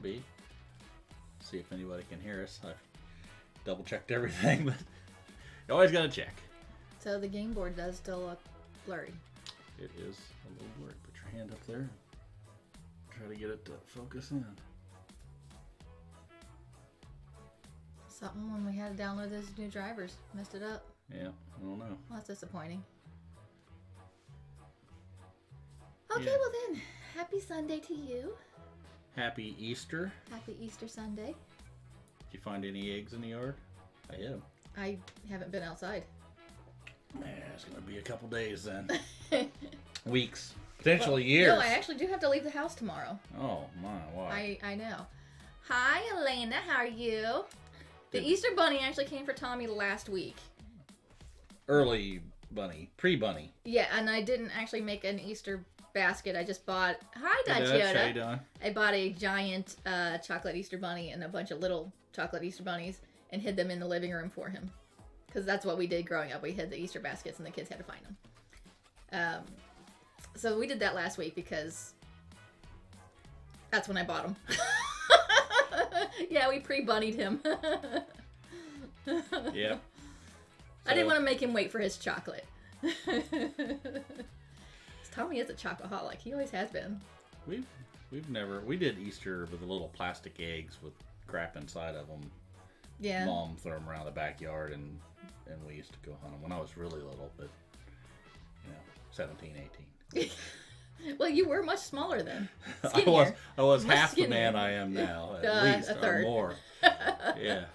be. See if anybody can hear us. I've double-checked everything, but you always got to check. So the game board does still look blurry. It is a little blurry. Put your hand up there. Try to get it to focus in. Something when we had to download those new drivers. Messed it up. Yeah, I don't know. Well, that's disappointing. Okay, Yeah. well then, happy Sunday to you. Happy Easter. Happy Easter Sunday. Did you find any eggs in the yard? I hit them. I haven't been outside. Man, it's going to be a couple days then. Weeks. Potentially years. No, I actually do have to leave the house tomorrow. Oh, my, why? I know. Hi, Elena. How are you? The Easter Bunny actually came for Tommy last week. Early bunny. Pre-bunny. Yeah, and I didn't actually make an Easter basket. I just bought... Hi, Hey, Dutch Dutch, Yoda. how you doing? I bought a giant chocolate Easter Bunny and a bunch of little chocolate Easter Bunnies and hid them in the living room for him. Because that's what we did growing up. We hid the Easter baskets and the kids had to find them. So we did that last week because that's when I bought them. Yeah, we pre-bunnied him. Yep. I didn't want to make him wait for his chocolate. Tommy is a chocoholic. He always has been. We've never... We did Easter with the little plastic eggs with crap inside of them. Yeah. Mom threw them around the backyard and we used to go hunt them when I was really little, but, 17, 18. Well, you were much smaller then. I was Much half skinnier. the man I am now, at least, a third. or more. Yeah.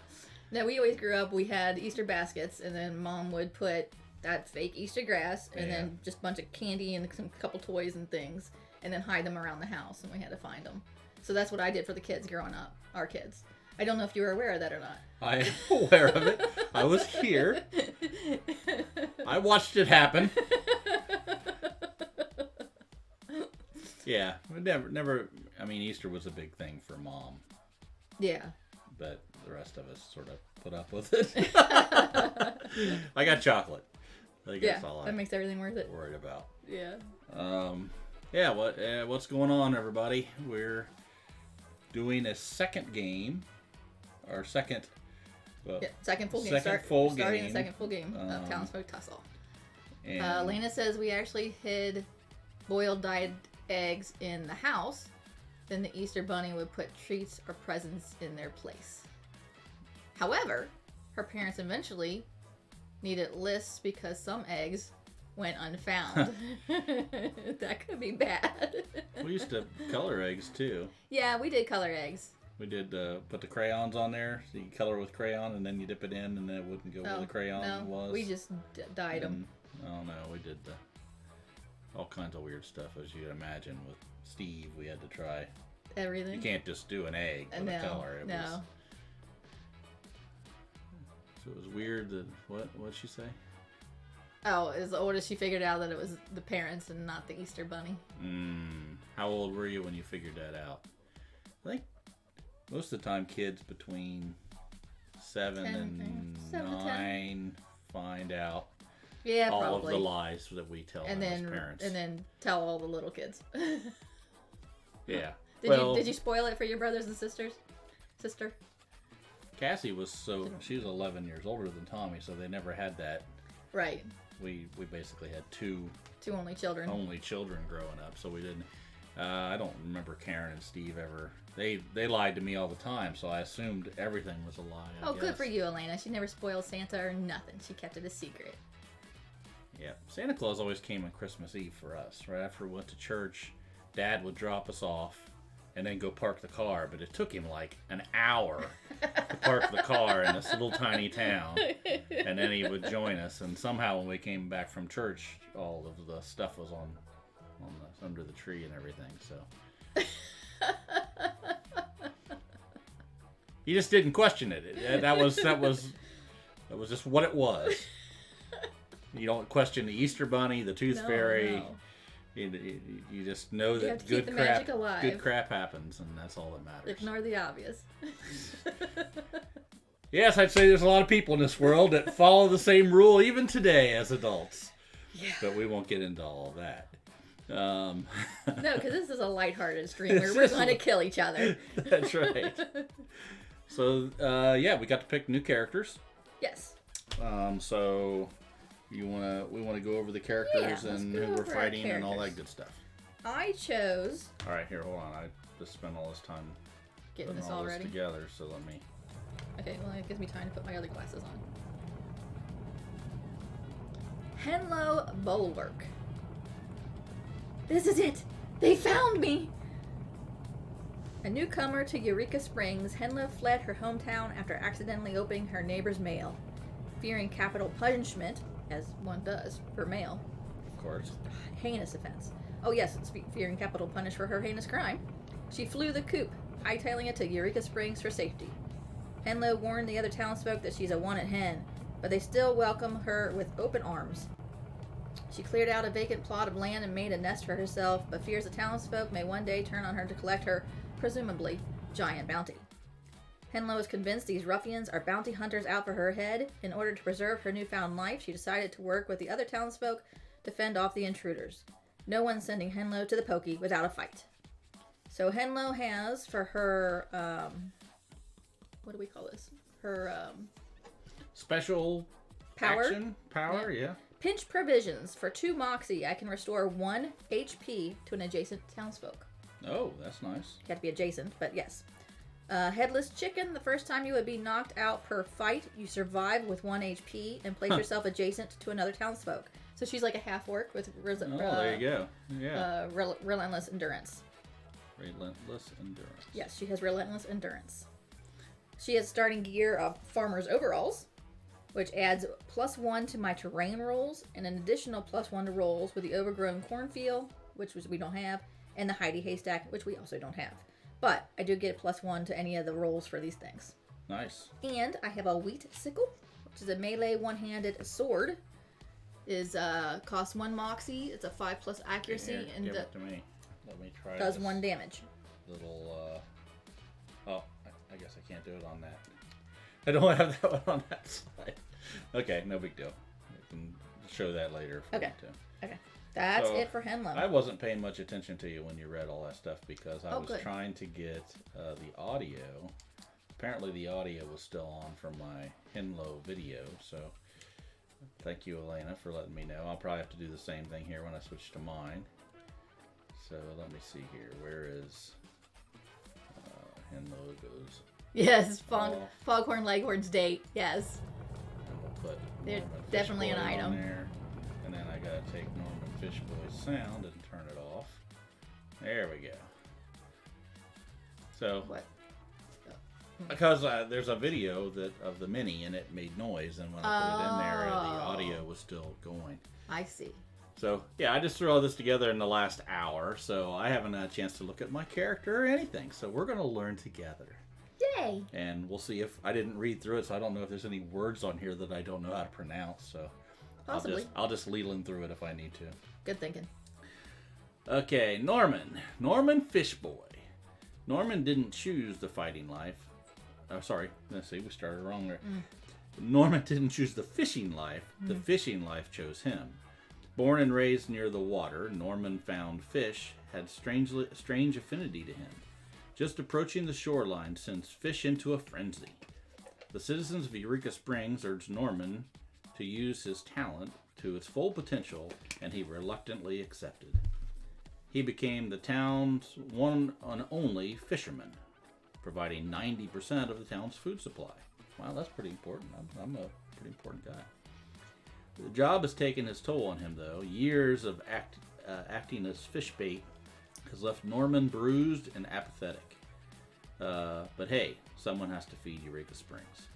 No, we always grew up, we had Easter baskets, and then Mom would put that fake Easter grass, and then just a bunch of candy and some couple toys and things, and then hide them around the house, and we had to find them. So that's what I did for the kids growing up, our kids. I don't know if you were aware of that or not. I am aware of it. I was here. I watched it happen. Yeah, never. I mean, Easter was a big thing for Mom. Yeah. But the rest of us sort of put up with it. I got chocolate. I guess that makes everything worth it. Worried about. Yeah. Yeah. What's going on, everybody? We're doing a second game. Our second. Second full game. Starting the second full game of Townsfolk Tussle. Lena says we actually hid boiled dyed eggs in the house. Then the Easter Bunny would put treats or presents in their place. However, her parents eventually needed lists because some eggs went unfound. That could be bad. We used to color eggs too. Yeah, we did color eggs. We did put the crayons on there, so you color with crayon, and then you dip it in, and then it wouldn't go where the crayon was. We just dyed them. Oh no, we did all kinds of weird stuff, as you can imagine. With Steve, we had to try everything. You can't just do an egg with a color. So it was weird that what'd she say? Oh, as old as she figured out that it was the parents and not the Easter Bunny. How old were you when you figured that out? I think most of the time kids between 7 and 9 find out all of the lies that we tell them as parents. And then tell all the little kids. Yeah. Did you spoil it for your brothers and sisters? Sister? Cassie she was 11 years older than Tommy, so they never had that. Right. We basically had two only children. Only children growing up, so we didn't. I don't remember Karen and Steve ever. They lied to me all the time, so I assumed everything was a lie. I guess. Good for you, Elena. She never spoiled Santa or nothing. She kept it a secret. Yeah, Santa Claus always came on Christmas Eve for us. Right after we went to church, Dad would drop us off and then go park the car, but it took him like an hour to park the car in this little tiny town, and then he would join us, and somehow when we came back from church, all of the stuff was under the tree and everything, so he just didn't question it. That was just what it was. You don't question the Easter Bunny, the Tooth Fairy. No. You just know that good crap happens, and that's all that matters. Ignore the obvious. Yes, I'd say there's a lot of people in this world that follow the same rule even today as adults. Yeah. But we won't get into all of that. No, because this is a lighthearted stream where we're going to kill each other. That's right. So, we got to pick new characters. Yes. So we want to go over the characters and who we're fighting and all that good stuff. I chose. All right, here, hold on. I just spent all this time getting this all ready together. So let me. Okay, well, it gives me time to put my other glasses on. Henlo Bulwark. This is it! They found me! A newcomer to Eureka Springs, Henlo fled her hometown after accidentally opening her neighbor's mail. Fearing capital punishment, as one does for mail. Of course. Heinous offense. Oh yes, fearing capital punish for her heinous crime. She flew the coop, hightailing it to Eureka Springs for safety. Henlo warned the other townsfolk that she's a wanted hen, but they still welcome her with open arms. She cleared out a vacant plot of land and made a nest for herself, but fears the townsfolk may one day turn on her to collect her, presumably, giant bounty. Henlo is convinced these ruffians are bounty hunters out for her head. In order to preserve her newfound life, she decided to work with the other townsfolk to fend off the intruders. No one's sending Henlo to the pokey without a fight. So Henlo has for her, what do we call this? Her, special power? Action? Power, yeah. Pinch provisions. For 2 moxie, I can restore 1 HP to an adjacent townsfolk. Oh, that's nice. You have to be adjacent, but yes. Headless chicken. The first time you would be knocked out per fight, you survive with 1 HP and place yourself adjacent to another townsfolk. So she's like a half-orc with there you go. Yeah. Relentless endurance. Relentless endurance. Yes, she has relentless endurance. She has starting gear of farmer's overalls, which adds +1 to my terrain rolls, and an additional +1 to rolls with the overgrown cornfield, which we don't have, and the Heidi haystack, which we also don't have. But I do get +1 to any of the rolls for these things. Nice. And I have a wheat sickle, which is a melee one-handed sword. Costs 1 moxie. It's a 5+ accuracy, Here, and give it to me. Let me try. Does 1 damage. Little. I guess I can't do it on that. I don't have that one on that side. Okay, no big deal. I can show that later. Okay. That's it for Henlo. I wasn't paying much attention to you when you read all that stuff because I was good. trying to get the audio. Apparently the audio was still on from my Henlo video, so thank you, Elena, for letting me know. I'll probably have to do the same thing here when I switch to mine. So let me see here. Where is Henlo goes? Yes, Foghorn Leghorn's date. Yes. And we'll put They're Norman definitely an Fishboy item. on there. And then I gotta take Norman Fishboy's sound and turn it off. There we go. So, What? because there's a video of the mini and it made noise, and when I put it in there, the audio was still going. I see. So, yeah, I just threw all this together in the last hour, so I haven't had a chance to look at my character or anything. So we're going to learn together. Yay! And we'll see if I didn't read through it, so I don't know if there's any words on here that I don't know how to pronounce. So Possibly. I'll just leland through it if I need to. Good thinking. Okay, Norman Fishboy. Norman didn't choose the fighting life. Oh, sorry. Let's see, we started wrong there. Norman didn't choose the fishing life. The fishing life chose him. Born and raised near the water, Norman found fish had strange affinity to him. Just approaching the shoreline sends fish into a frenzy. The citizens of Eureka Springs urged Norman to use his talent to its full potential, and he reluctantly accepted. He became the town's one and only fisherman, providing 90% of the town's food supply. Wow, that's pretty important. I'm a pretty important guy. The job has taken its toll on him, though. Years of acting as fish bait has left Norman bruised and apathetic. But hey, someone has to feed Eureka Springs.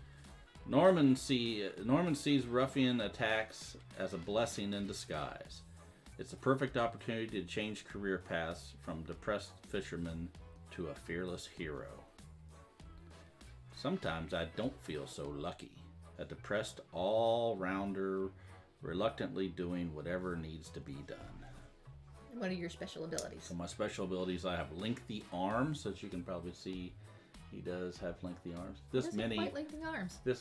Norman sees ruffian attacks as a blessing in disguise. It's a perfect opportunity to change career paths from depressed fisherman to a fearless hero. Sometimes I don't feel so lucky. A depressed all-rounder reluctantly doing whatever needs to be done. What are your special abilities? So my special abilities, I have lengthy arms, as you can probably see. He does have lengthy arms. This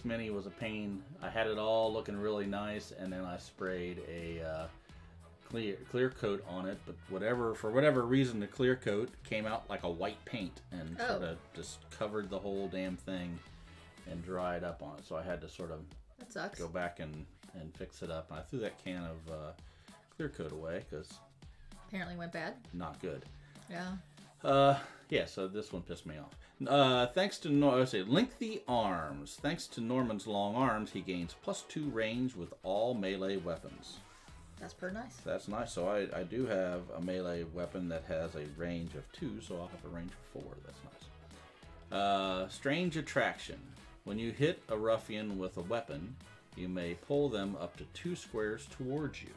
mini was a pain. I had it all looking really nice, and then I sprayed a clear coat on it, but for whatever reason, the clear coat came out like a white paint and sort of just covered the whole damn thing and dried up on it. So I had to sort of go back and fix it up. And I threw that can of clear coat away because apparently went bad. Not good. Yeah. Yeah. So this one pissed me off. Thanks to lengthy arms. Thanks to Norman's long arms, he gains +2 range with all melee weapons. That's pretty nice. That's nice. So I do have a melee weapon that has a range of 2, so I'll have a range of 4. That's nice. Strange attraction. When you hit a ruffian with a weapon, you may pull them up to 2 squares towards you.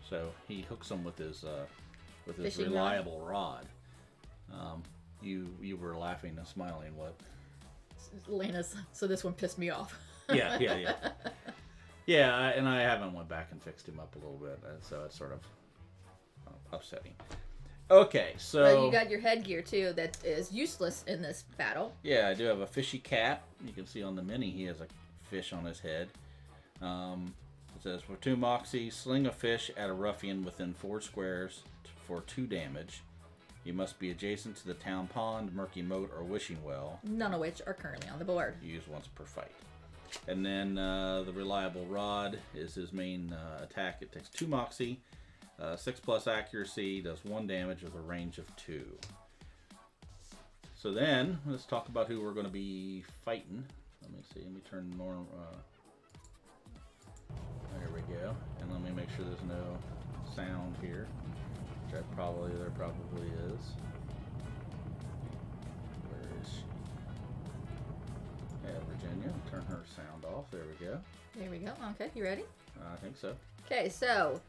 So he hooks them with his fishing reliable rod. You were laughing and smiling. What? Lena's. So this one pissed me off. Yeah. Yeah, and I haven't went back and fixed him up a little bit, so it's sort of upsetting. Okay, so... Well, you got your headgear, too, that is useless in this battle. Yeah, I do have a fishy cap. You can see on the mini he has a fish on his head. It says, for 2 moxie, sling a fish at a ruffian within 4 squares for 2 damage. You must be adjacent to the town pond, murky moat, or wishing well. None of which are currently on the board. Use once per fight. And then the reliable rod is his main attack. It takes 2 moxie, 6+ accuracy, does 1 damage with a range of 2. So then let's talk about who we're going to be fighting. Let me see. Let me turn norm. There we go. And let me make sure there's no sound here. Which there probably is. Yeah, Virginia, turn her sound off. There we go. There we go. Okay, you ready? I think so. Okay, so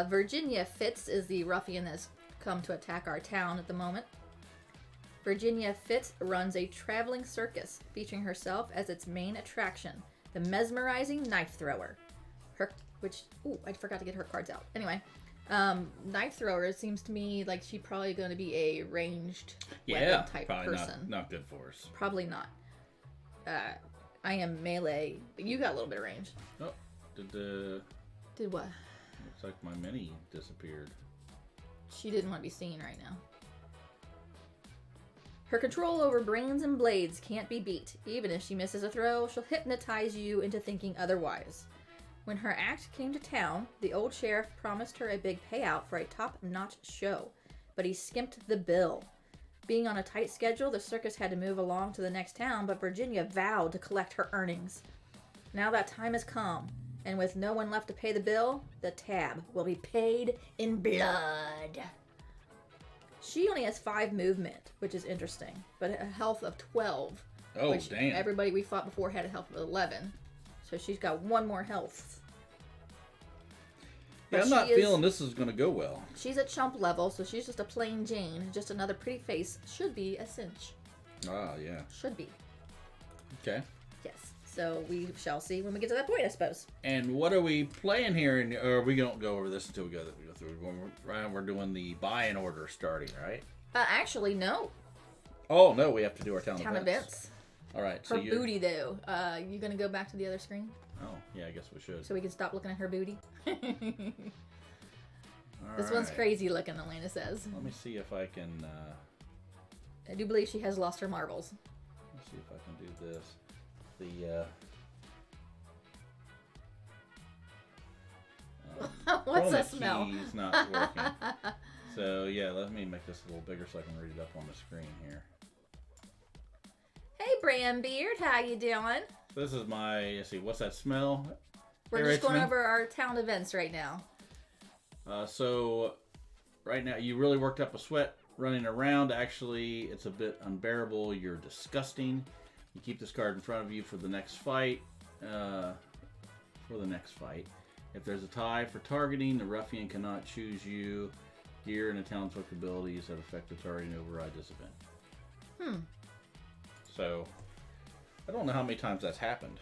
Virginia Fitz is the ruffian that's come to attack our town at the moment. Virginia Fitz runs a traveling circus, featuring herself as its main attraction, the mesmerizing knife thrower. I forgot to get her cards out. Anyway, knife thrower, it seems to me like she's probably going to be a ranged weapon type person. Not good for us. Probably not. I am melee, but you got a little bit of range. Oh, did what? Looks like my mini disappeared. She didn't want to be seen right now. Her control over brains and blades can't be beat. Even if she misses a throw, she'll hypnotize you into thinking otherwise. When her act came to town, the old sheriff promised her a big payout for a top-notch show, but he skimped the bill. Being on a tight schedule, the circus had to move along to the next town, but Virginia vowed to collect her earnings. Now that time has come, and with no one left to pay the bill, the tab will be paid in blood. She only has 5 movement, which is interesting, but a health of 12. Oh, damn. Everybody we fought before had a health of 11. So she's got 1 more health. Yeah, I'm not feeling this is going to go well. She's at chump level, so she's just a plain Jane. Just another pretty face. Should be a cinch. Ah, yeah. Should be. Okay. Yes. So we shall see when we get to that point, I suppose. And what are we playing here? Or we don't go over this until we go through. We're doing the buy-in order starting, right? Actually, no. Oh, no. We have to do our town events. All right. Her booty, though. You going to go back to the other screen? Oh, yeah, I guess we should. So we can stop looking at her booty? This one's crazy looking, Elena says. Let me see if I can... I do believe she has lost her marbles. Let's see if I can do this. What's that smell? Key's not working. So, yeah, let me make this a little bigger so I can read it up on the screen here. Hey, Brambeard, how you doing? This is my, let's see, what's that smell? We're just going over our town events right now. So, right now, you really worked up a sweat running around. Actually, it's a bit unbearable. You're disgusting. You keep this card in front of you for the next fight. If there's a tie for targeting, the ruffian cannot choose you. Gear and the Townsfolk abilities that affect the targeting override this event. So, I don't know how many times that's happened.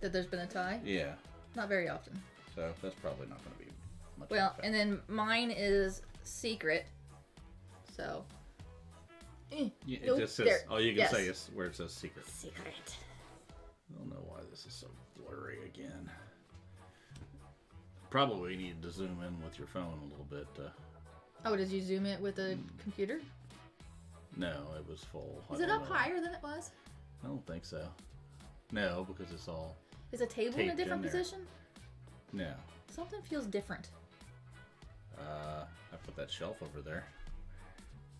That there's been a tie? Yeah. Not very often. So, that's probably not going to be much. Well, and then mine is secret. So. It just says, all you can say is where it says secret. Secret. I don't know why this is so blurry again. Probably need to zoom in with your phone a little bit. Oh, did you zoom it with a computer? No, it was full. Is it up higher than it was? I don't think so. No, because it's all. Is a table in a different position? No. Something feels different. I put that shelf over there.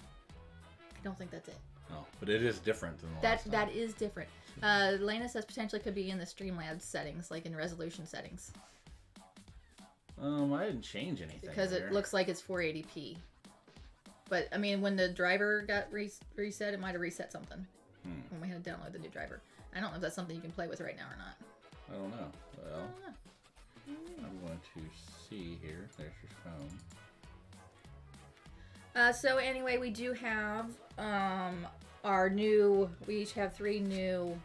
I don't think that's it. Oh, but it is different than the last time. That is different. Lena says potentially could be in the Streamlabs settings, like in resolution settings. I didn't change anything. Because there. it looks like it's 480p. But, I mean, when the driver got reset, it might have reset something. When we had to download the new driver. I don't know if that's something you can play with right now or not. I don't know. Well, I'm going to see here. There's your phone. So anyway, we do have we each have 3 new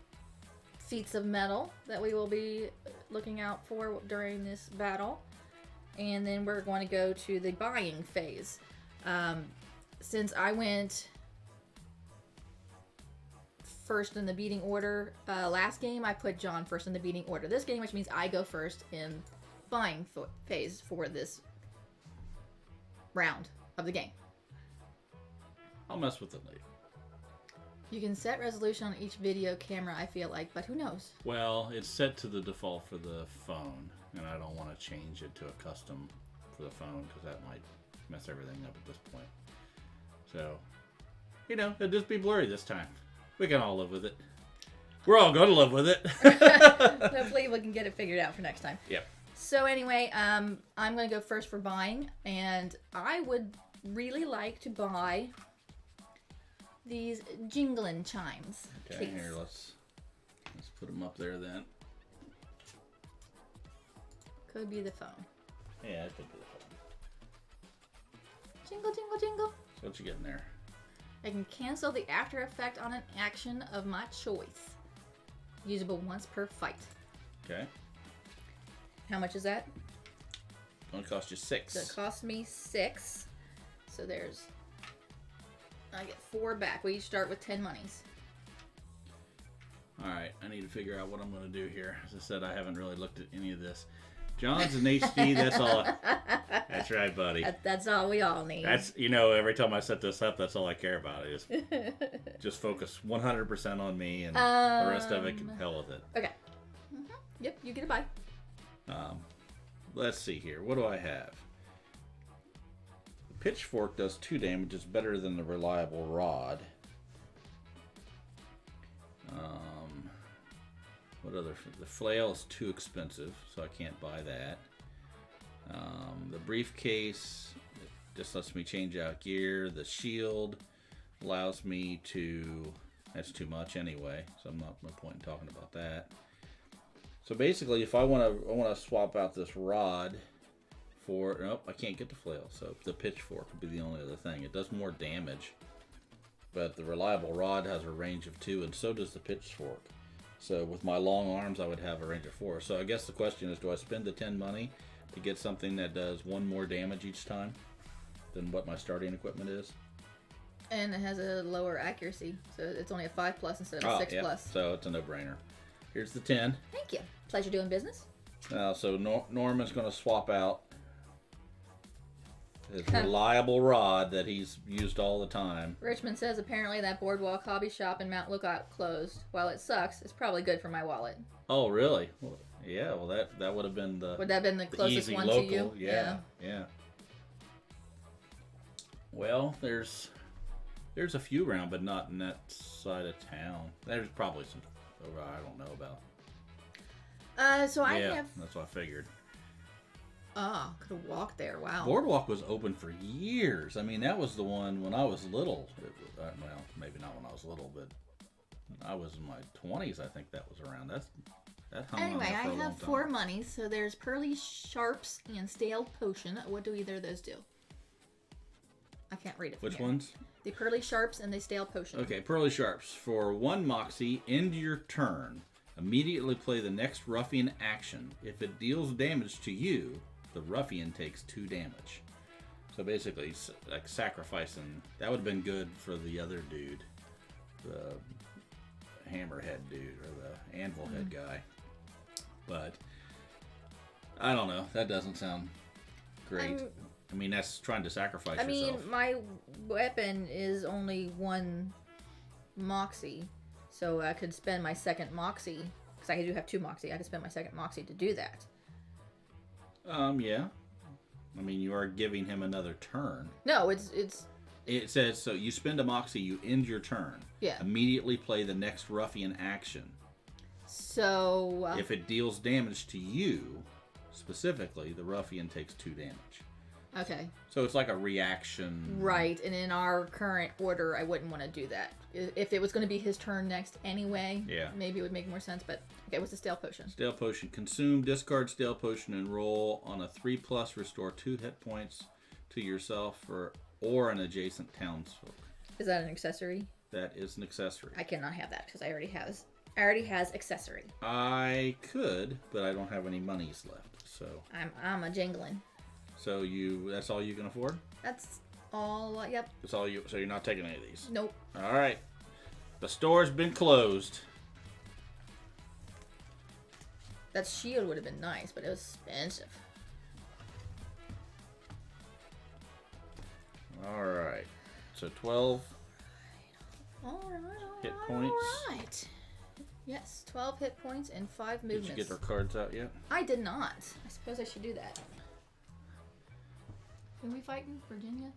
feats of metal that we will be looking out for during this battle. And then we're going to go to the buying phase. Since I went first in the beating order last game, I put John first in the beating order. This game, which means I go first in buying phase for this round of the game. I'll mess with it later. You can set resolution on each video camera, I feel like, but who knows? Well, it's set to the default for the phone, and I don't want to change it to a custom for the phone because that might mess everything up at this point. So, it'll just be blurry this time. We can all live with it. We're all going to live with it. Hopefully we can get it figured out for next time. Yep. So anyway, I'm going to go first for buying, and I would really like to buy these jingling chimes. Okay, please. here, let's put them up there then. Could be the phone. Yeah, it could be the phone. Jingle, jingle, jingle. So what you getting there? I can cancel the after effect on an action of my choice. Usable once per fight. Okay. How much is that? It's going to cost you 6. So it cost me 6. So I get 4 back. We each start with 10 monies. Alright, I need to figure out what I'm going to do here. As I said, I haven't really looked at any of this. John's in HD, that's all. That's right, buddy. That's all we all need. That's, every time I set this up, that's all I care about. Is just focus 100% on me, and the rest of it can hell with it. Okay. Yep, you get a buy. Let's see here. What do I have? The pitchfork does 2 damage. It's better than the reliable rod. What other? The flail is too expensive, so I can't buy that. The briefcase just lets me change out gear. The shield allows me to. That's too much anyway, so I'm not no point in talking about that. So basically, if I want to swap out this rod for nope, I can't get the flail. So the pitchfork would be the only other thing. It does more damage, but the reliable rod has a range of 2, and so does the pitchfork. So with my long arms, I would have a range of 4. So I guess the question is, do I spend the 10 money to get something that does 1 more damage each time than what my starting equipment is? And it has a lower accuracy, so it's only a 5+ instead of 6+. So it's a no-brainer. Here's the 10. Thank you. Pleasure doing business. So Norman's going to swap out his reliable rod that he's used all the time. Richmond says apparently that Boardwalk Hobby Shop in Mount Lookout closed. While it sucks, it's probably good for my wallet. Oh, really? Well, yeah. Well, that would have been the would that have been the closest one local. To you? Yeah. Well, there's a few around, but not in that side of town. There's probably some I don't know about. So I have. That's what I figured. Oh, could have walked there. Wow. Boardwalk was open for years. I mean, that was the one when I was little. Well, maybe not when I was little, but I was in my 20s. I think that was around. That hung on there for a long time. I have 4 monies. So there's Pearly Sharps and Stale Potion. What do either of those do? I can't read it. Which ones? The Pearly Sharps and the Stale Potion. Okay, Pearly Sharps. For 1 Moxie, end your turn. Immediately play the next Ruffian action. If it deals damage to you, the Ruffian takes 2 damage. So basically, like sacrificing. That would have been good for the other dude. The Hammerhead dude, or the Anvil Head guy. But I don't know. That doesn't sound great. I mean, that's trying to sacrifice yourself. I mean, my weapon is only 1 Moxie, so I could spend my second Moxie, because I do have 2 Moxie. I could spend my second Moxie to do that. Yeah. I mean, you are giving him another turn. No, It says, so you spend a Moxie, you end your turn. Yeah. Immediately play the next ruffian action. So... if it deals damage to you, specifically, the ruffian takes 2 damage. Okay. So it's like a reaction. Right, and in our current order, I wouldn't want to do that. If it was going to be his turn next anyway, maybe it would make more sense, but... Okay, what's the stale potion? Stale potion. Consume, discard stale potion, and roll on a 3+, restore 2 hit points to yourself or an adjacent townsfolk. Is that an accessory? That is an accessory. I cannot have that, because I already has accessory. I could, but I don't have any monies left, so... I'm a jingling. So that's all you can afford? That's all, yep. That's all you, so you're not taking any of these? Nope. All right. The store's been closed. That shield would have been nice, but it was expensive. All right. So 12 hit points. All right. Yes, 12 hit points and 5 movements. Did you get our cards out yet? I did not. I suppose I should do that. Can we fight in Virginia?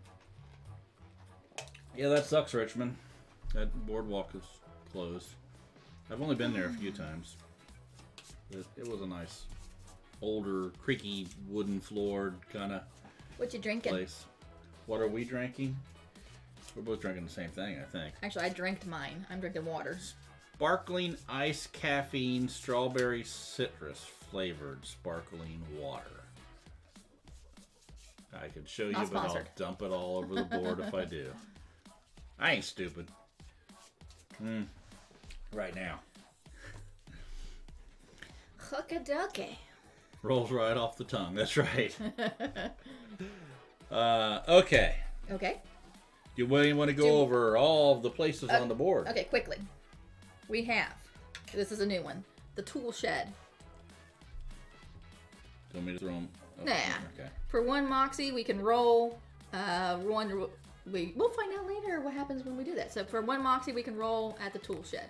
Yeah, that sucks, Richmond. That boardwalk is closed. I've only been there a few times. It was a nice, older, creaky, wooden floored kind of What you drinking? place. What are we drinking? We're both drinking the same thing, I think. Actually, I drank mine. I'm drinking water. Sparkling ice caffeine strawberry citrus flavored sparkling water. I could show you, but I'll dump it all over the board if I do. I ain't stupid. Right now. Hook-a-ducky. Rolls right off the tongue. That's right. Okay. Okay. You want to go over all of the places on the board? Okay, quickly. We have, this is a new one, the tool shed. Do you want me to throw them? Oh, nah. Okay. For 1 Moxie, we can roll. We'll find out later what happens when we do that. So for 1 Moxie, we can roll at the tool shed.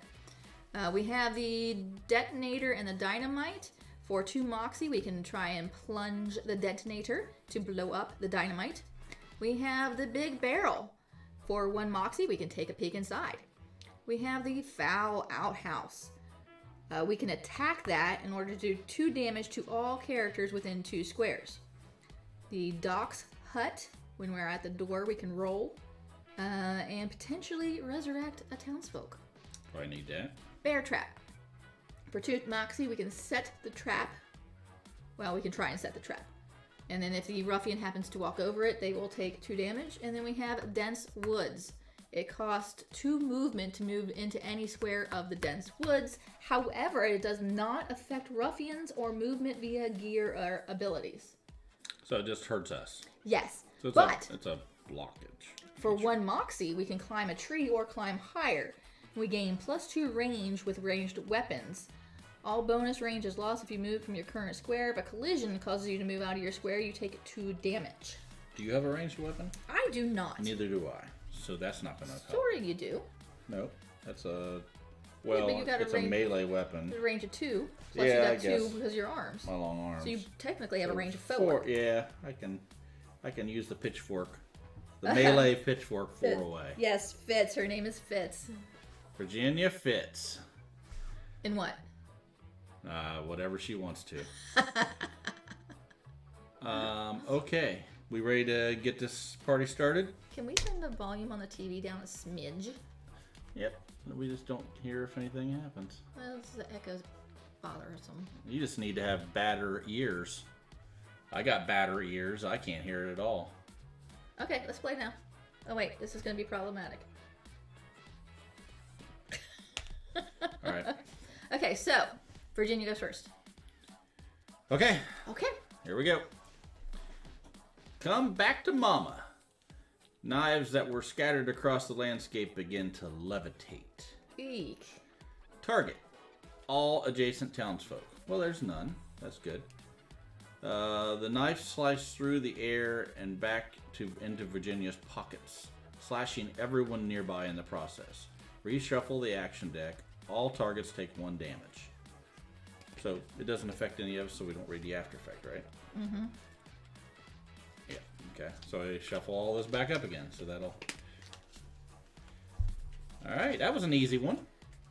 We have the detonator and the dynamite. For 2 Moxie, we can try and plunge the detonator to blow up the dynamite. We have the big barrel. For 1 Moxie, we can take a peek inside. We have the foul outhouse. We can attack that in order to do 2 damage to all characters within 2 squares. The Doc's hut, when we're at the door, we can roll and potentially resurrect a townsfolk. Do I need that? Bear trap. For 2 Moxie, we can set the trap. Well, we can try and set the trap. And then if the ruffian happens to walk over it, they will take 2 damage. And then we have dense woods. It costs 2 movement to move into any square of the dense woods. However, it does not affect ruffians or movement via gear or abilities. So it just hurts us. Yes, so it's a blockage. For 1 Moxie, we can climb a tree or climb higher. We gain +2 range with ranged weapons. All bonus range is lost if you move from your current square, but collision causes you to move out of your square. You take 2 damage. Do you have a ranged weapon? I do not. Neither do I. So that's not going to help. Sort of you do. Nope. That's a... Well, yeah, it's a melee weapon. A range of 2. Plus yeah, you got I guess. 2 because of your arms. My long arms. So you technically have a range of 4. Yeah, I can use the pitchfork. The melee pitchfork 4 away. Yes, Fitz. Her name is Fitz. Virginia Fitz. In what? Whatever she wants to. Okay. We ready to get this party started? Can we turn the volume on the TV down a smidge? Yep. We just don't hear if anything happens. Well, the echo's bothersome. You just need to have badder ears. I got badder ears. I can't hear it at all. Okay, let's play now. Oh wait, this is going to be problematic. All right. Okay, so Virginia goes first. Okay. Okay. Here we go. Come back to Mama. Knives that were scattered across the landscape begin to levitate. Eek. Target. All adjacent townsfolk. Well, there's none. That's good. The knife sliced through the air and back into Virginia's pockets, slashing everyone nearby in the process. Reshuffle the action deck. All targets take 1 damage. So it doesn't affect any of us, so we don't read the after effect, right? Mm-hmm. Yeah, okay. So I shuffle all this back up again, so that'll... Alright, that was an easy one.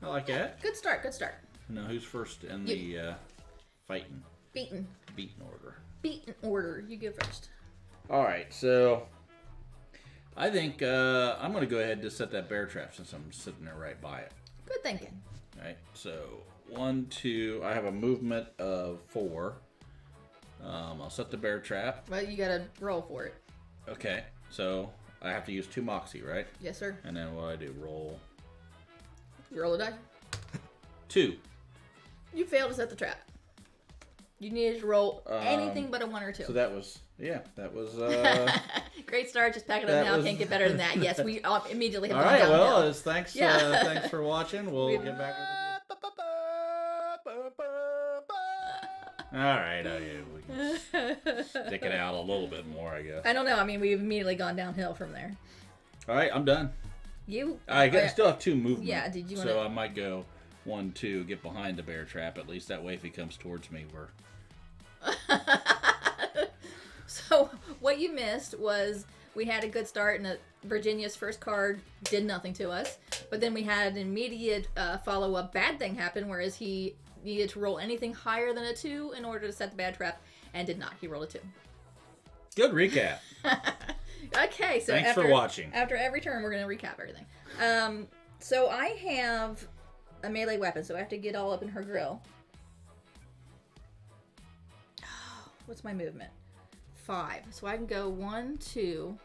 I like that. Good start, good start. Now who's first in the fighting? Beaten order. Beaten order. You go first. Alright, so... I think I'm going to go ahead and just set that bear trap since I'm sitting there right by it. Good thinking. Alright, so 1, 2, I have a movement of 4. I'll set the bear trap. Well, you gotta roll for it. Okay, so I have to use 2 moxie, right? Yes, sir. And then what do I do? Roll. You roll a die. 2. You failed to set the trap. You needed to roll anything but a 1 or 2. So that was, Great start. Just pack it up now. Can't get better than that. Yes, we immediately have all gone right, downhill. well, thanks for watching. We'll get back with it. All right, we can stick it out a little bit more, I guess. I don't know. I mean, we've immediately gone downhill from there. All right, I'm done. I still have 2 movements. Yeah, did you want So I might go 1, 2, get behind the bear trap. At least that way, if he comes towards me, we're... So what you missed was we had a good start, and Virginia's first card did nothing to us. But then we had an immediate follow-up bad thing happen, whereas he needed to roll anything higher than a 2 in order to set the bad trap, and did not. He rolled a 2. Good recap. Okay, so thanks for watching. After every turn, we're going to recap everything. So I have a melee weapon, so I have to get all up in her grill. What's my movement? 5. So I can go 1, 2,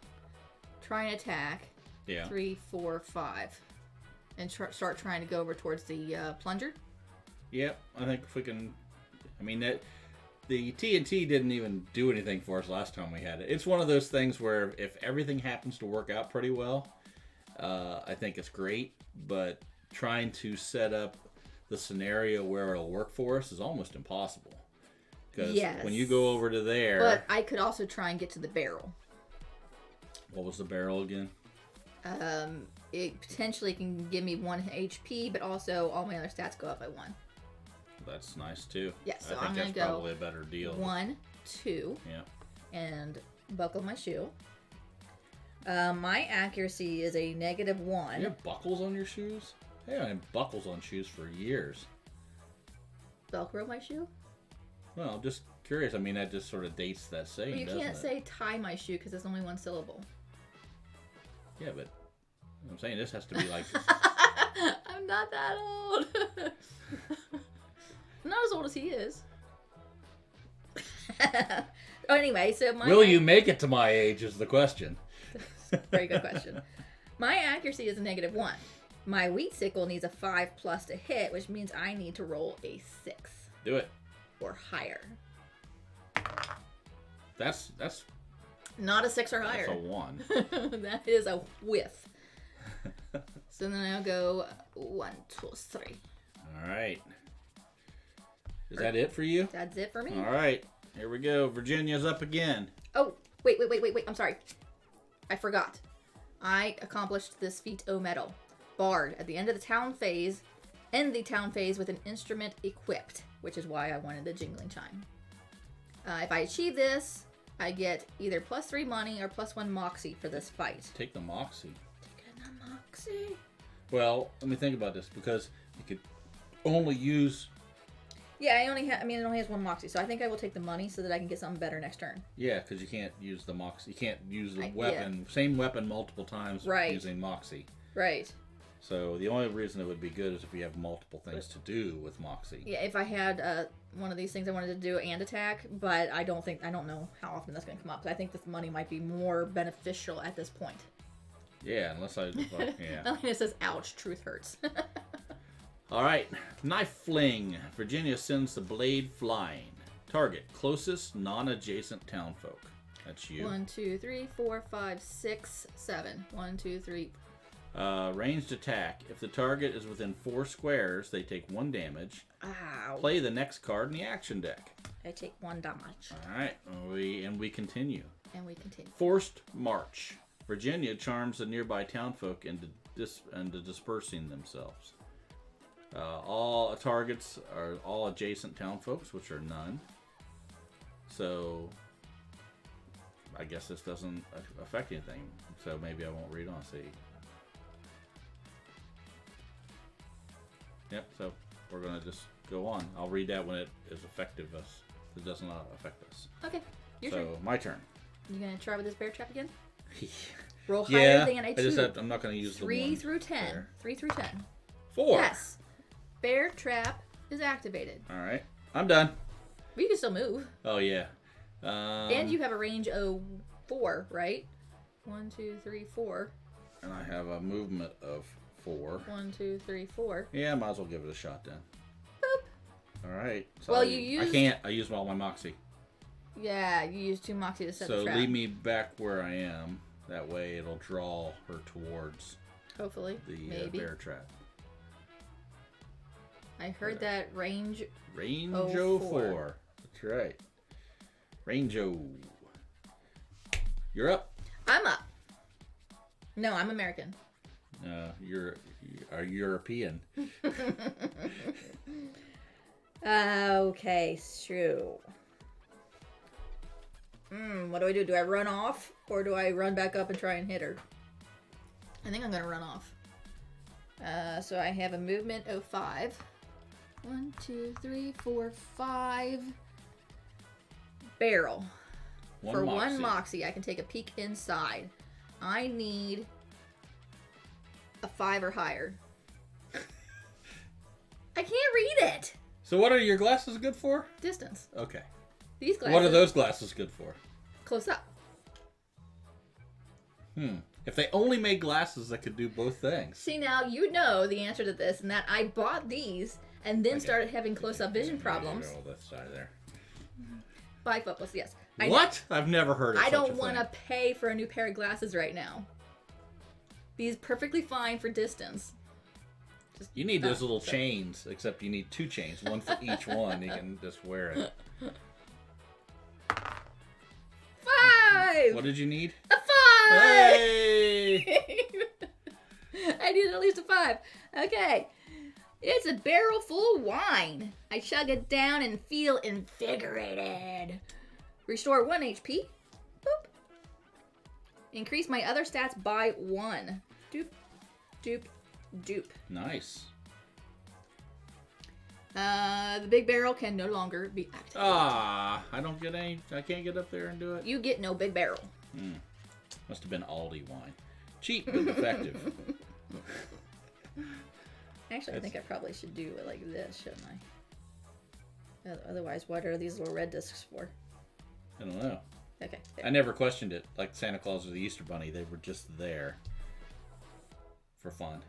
try and attack. Yeah. 3, 4, 5, and start trying to go over towards the plunger. Yep, I think if we can. I mean that the TNT didn't even do anything for us last time we had it. It's one of those things where if everything happens to work out pretty well, I think it's great. But trying to set up the scenario where it'll work for us is almost impossible. Because when you go over to there... But I could also try and get to the barrel. What was the barrel again? It potentially can give me 1 HP, but also all my other stats go up by 1. That's nice too. Yeah, so I think that's probably a better deal. 1, 2. Yeah. And buckle my shoe. My accuracy is a -1. You have buckles on your shoes? Hey, I had buckles on shoes for years. Velcro my shoe? Well, I'm just curious. I mean, that just sort of dates that saying, well, you doesn't can't it? say tie my shoe because it's only 1 syllable. Yeah, but I'm saying this has to be like... I'm not that old. I'm not as old as he is. Anyway, so Will you make it to my age is the question. Very good question. My accuracy is a -1. My wheat sickle needs a 5+ to hit, which means I need to roll a 6. Do it. Or higher. That's not a 6 or higher. That's a 1. That is a whiff. So then I'll go 1, 2, 3. All right. Is that it for you? That's it for me. All right. Here we go. Virginia's up again. Oh, wait. I'm sorry. I forgot. I accomplished this feat O medal. Bard. At the end of the town phase, end the town phase with an instrument equipped, which is why I wanted the jingling chime. If I achieve this, I get either +3 money or +1 moxie for this fight. Take the moxie. Take the moxie. Well, let me think about this because you could only use... Yeah, it only has 1 moxie, so I think I will take the money so that I can get something better next turn. Yeah, because you can't use the moxie. You can't use the weapon, same weapon multiple times using moxie. Right. So the only reason it would be good is if you have multiple things to do with moxie. Yeah, if I had one of these things I wanted to do and attack, but I don't know how often that's going to come up. So I think this money might be more beneficial at this point. Yeah, unless I... yeah. Elena says, ouch, truth hurts. All right, knife fling. Virginia sends the blade flying. Target, closest non-adjacent townfolk. That's you. 1, 2, 3, 4, 5, 6, 7. 1, 2, 3. Ranged attack. If the target is within 4 squares, they take 1 damage. Ow. Play the next card in the action deck. I take 1 damage. All right, we continue. Forced march. Virginia charms the nearby townfolk into dispersing themselves. All targets are all adjacent townfolks, which are none. So, I guess this doesn't affect anything. So maybe I won't read on. See. Yep. So we're gonna just go on. I'll read that when it is effective. It does not affect us. Okay. Your turn. So my turn. You gonna try with this bear trap again? Roll higher than a 2. I'm not gonna use 3 through 10. There. 3 through 10. 4. Yes. Bear trap is activated. All right. I'm done. But you can still move. Oh yeah. And you have a range of 4, right? 1, 2, 3, 4. And I have a movement of 4. 1, 2, 3, 4. Yeah, might as well give it a shot then. Boop. All right. So well, you used. I can't. I used all my moxie. Yeah, you used 2 moxie to set the trap. So leave me back where I am. That way it'll draw her towards. Hopefully. The bear trap. I heard that range. Range 4. That's right. Range O. You're up. I'm up. No, I'm American. You're European. Okay, so. What do I do? Do I run off or do I run back up and try and hit her? I think I'm gonna run off. So I have a movement of 5. 1, 2, 3, 4, 5. Barrel. For 1 moxie, I can take a peek inside. I need a 5 or higher. I can't read it. So what are your glasses good for? Distance. Okay. These glasses. What are those glasses good for? Close up. If they only made glasses that could do both things. See, now you know the answer to this, and that I bought these and then started having close-up vision problems. Oh, that side there. Bifocals, yes. What? I've never heard of such a thing. I don't want to pay for a new pair of glasses right now. These perfectly fine for distance. You need those little chains, except you need 2 chains, 1 for each one. You can just wear it. 5! What did you need? A 5! Hey! I needed at least a 5. Okay. It's a barrel full of wine. I chug it down and feel invigorated. Restore 1 HP. Boop. Increase my other stats by 1. Doop, doop, doop. Nice. The big barrel can no longer be activated. I can't get up there and do it. You get no big barrel. Must have been Aldi wine. Cheap but effective. Actually, I think I probably should do it like this, shouldn't I? Otherwise, what are these little red discs for? I don't know. Okay. There. I never questioned it. Like Santa Claus or the Easter Bunny, they were just there for fun.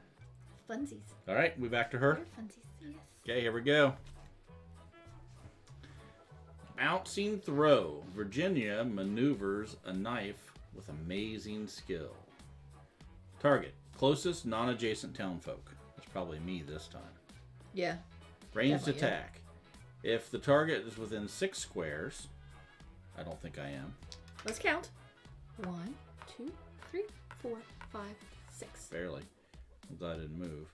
Funsies. All right, we back to her. They're funsies, yes. Okay, here we go. Bouncing throw. Virginia maneuvers a knife with amazing skill. Target. Closest non-adjacent townfolk. That's probably me this time. Yeah. Ranged attack. Yeah. If the target is within 6 squares, I don't think I am. Let's count. 1, 2, 3, 4, 5, 6. Barely. I'm glad I didn't move.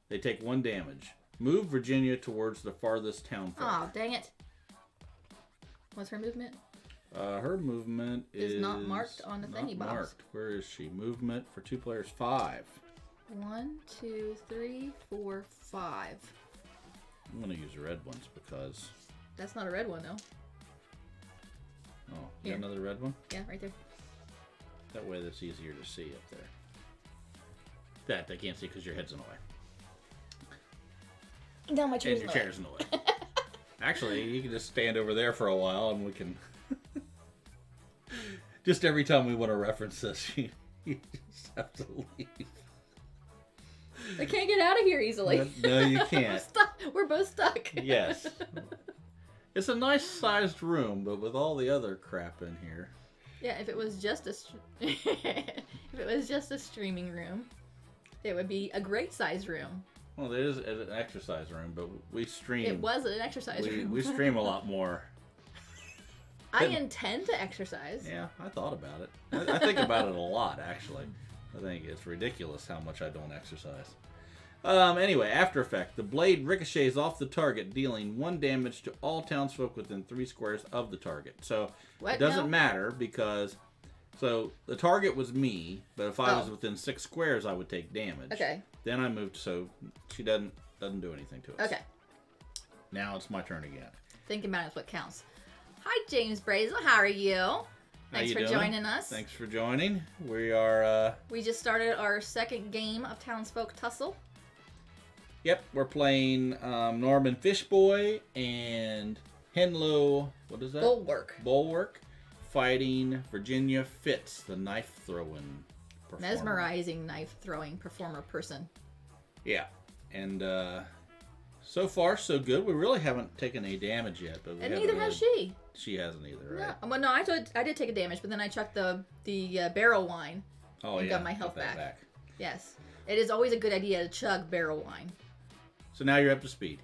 They take 1 damage. Move Virginia towards the farthest townfolk. Oh, dang it. What's her movement? Her movement is not marked on the thingy box. Marked. Where is she? Movement for 2 players, 5. 1, 2, 3, 4, 5. I'm gonna use the red ones because. That's not a red one though. Oh, you got another red one? Yeah, right there. That way, that's easier to see up there. That they can't see because your head's in the way. No, my chair's and your chair's in the way. Actually, you can just stand over there for a while, and we can. Just every time we want to reference this, you just have to leave. I can't get out of here easily. No, you can't. We're both stuck. Yes. It's a nice sized room, but with all the other crap in here. Yeah, if it was just a streaming room, it would be a great sized room. Well, it is an exercise room, but we stream. It was an exercise room. We stream a lot more I intend to exercise. Yeah, I thought about it. I think about it a lot, actually. I think it's ridiculous how much I don't exercise. Anyway, after effect. The blade ricochets off the target, dealing 1 damage to all townsfolk within 3 squares of the target. So it doesn't matter because... So the target was me, but if I was within 6 squares, I would take damage. Okay. Then I moved, so she doesn't do anything to us. Okay. Now it's my turn again. Thinking about it is what counts. Hi, James Brazel. How are you? Thanks for joining us. Thanks for joining. We are... We just started our second game of Townsfolk Tussle. Yep, we're playing Norman Fishboy and Henlo... What is that? Bulwark. Fighting Virginia Fitz, the knife-throwing performer. Mesmerizing knife-throwing performer person. Yeah, and so far so good. We really haven't taken any damage yet, but and neither has she. She hasn't either, right? No, well, no, I did take a damage, but then I chucked the barrel wine and got my health back. Yes, it is always a good idea to chug barrel wine. So now you're up to speed.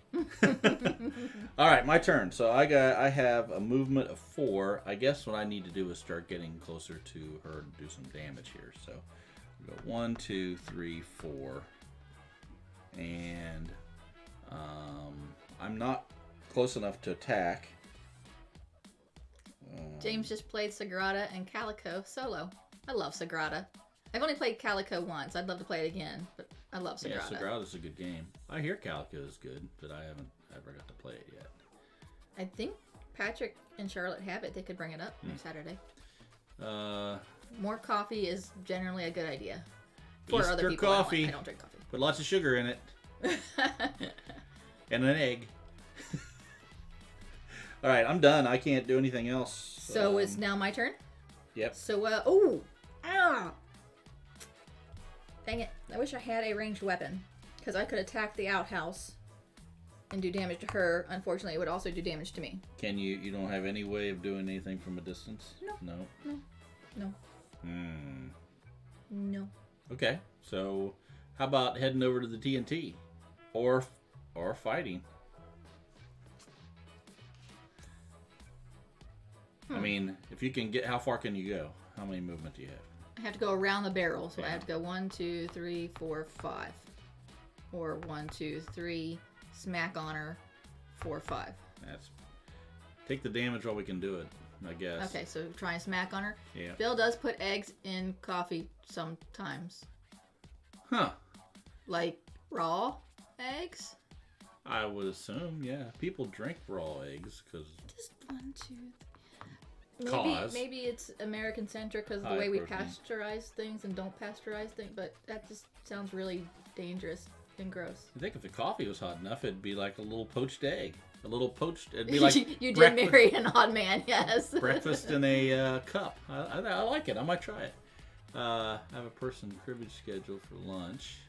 All right, my turn. So I have a movement of 4. I guess what I need to do is start getting closer to her and do some damage here. So we go 1, 2, 3, 4, and I'm not close enough to attack. James just played Sagrada and Calico solo. I love Sagrada. I've only played Calico once. I'd love to play it again, but I love Sagrada. Yeah, Sagrada's a good game. I hear Calico is good, but I haven't ever got to play it yet. I think Patrick and Charlotte have it. They could bring it up next Saturday. More coffee is generally a good idea. For Easter other people, coffee. I don't drink coffee. Put lots of sugar in it. And an egg. All right, I'm done. I can't do anything else. So it's now my turn? Yep. So, dang it. I wish I had a ranged weapon. Because I could attack the outhouse and do damage to her. Unfortunately, it would also do damage to me. Can you don't have any way of doing anything from a distance? No. No. Okay, so how about heading over to the TNT? Or fighting? I mean, if you can get... How far can you go? How many movement do you have? I have to go around the barrel, so I have to go 1, 2, 3, 4, 5. Or 1, 2, 3, smack on her, 4, 5. Take the damage while we can do it, I guess. Okay, so try and smack on her. Yeah. Bill does put eggs in coffee sometimes. Huh. Like raw eggs? I would assume, yeah. People drink raw eggs because... Just 1, 2, 3. Maybe it's American centric because of the way we pasteurize things and don't pasteurize things, but that just sounds really dangerous and gross. I think if the coffee was hot enough, it'd be like a little poached egg. It'd be like you did marry an odd man, yes. Breakfast in a cup. I like it. I might try it. I have a person cribbage scheduled for lunch.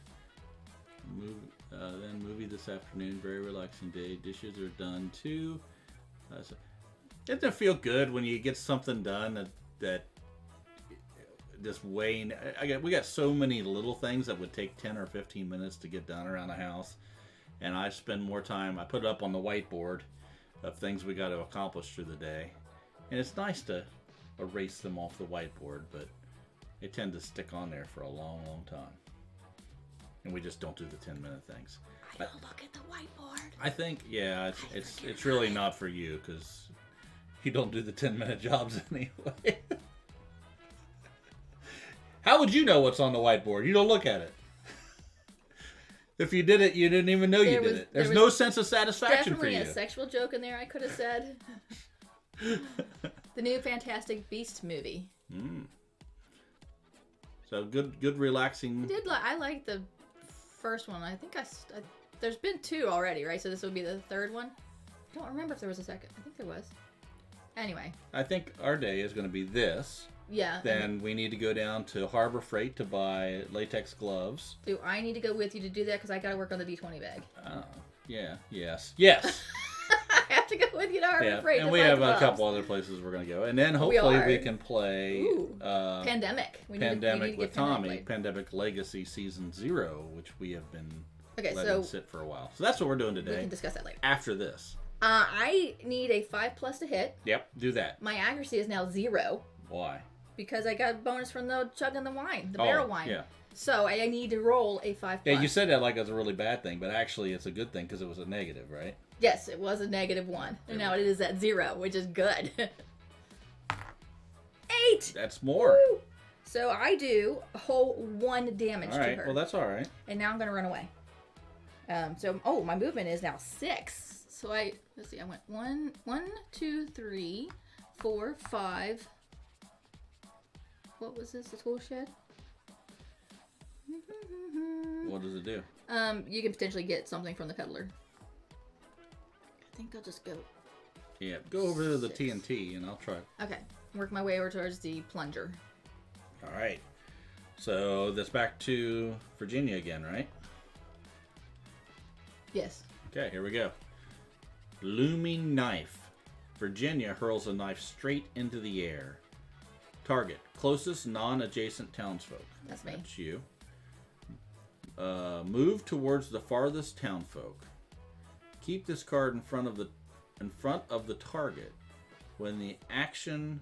Then movie this afternoon. Very relaxing day. Dishes are done too. Doesn't it feel good when you get something done that just weighing? We got so many little things that would take 10 or 15 minutes to get done around the house, and I spend more time. I put it up on the whiteboard of things we got to accomplish through the day, and it's nice to erase them off the whiteboard, but they tend to stick on there for a long, long time, and we just don't do the 10-minute things. I don't look at the whiteboard. I think, yeah, it's really not for you because you don't do the 10-minute jobs anyway. How would you know what's on the whiteboard? You don't look at it. If you did it, you didn't even know you did it. There's no sense of satisfaction for you. Definitely a sexual joke in there I could have said. The new Fantastic Beasts movie. So good relaxing. I like the first one. I think there's been 2 already, right? So this would be the 3rd one. I don't remember if there was a second. I think there was. Anyway. I think our day is going to be this. Yeah. Then we need to go down to Harbor Freight to buy latex gloves. Do I need to go with you to do that? Because I got to work on the D20 bag. Oh, yeah. Yes. I have to go with you to Harbor Freight. And we have a couple other places we're going to go. And then hopefully we can play Pandemic. Pandemic with Tommy. Pandemic Legacy Season 0, which we have been letting sit for a while. So that's what we're doing today. We can discuss that later. After this. I need a 5+ to hit. Yep, do that. My accuracy is now 0. Why? Because I got a bonus from the chugging the wine, the barrel wine. Yeah. So I need to roll a 5+. Yeah, you said that like it's a really bad thing, but actually it's a good thing because it was a negative, right? Yes, it was a -1. And now it is at 0, which is good. 8! That's more. Woo! So I do a whole 1 damage to her. Well, that's all right. And now I'm going to run away. My movement is now 6. So let's see, I went 1, 2, 3, 4, 5. What was this, the tool shed? What does it do? You can potentially get something from the peddler. I think I'll just go. Yeah, go over to the TNT and I'll try. Okay, work my way over towards the plunger. All right. So that's back to Virginia again, right? Yes. Okay, here we go. Looming knife. Virginia hurls a knife straight into the air. Target: closest non-adjacent townsfolk. That's me. That's you. Move towards the farthest townfolk. Keep this card in front of the target. When the action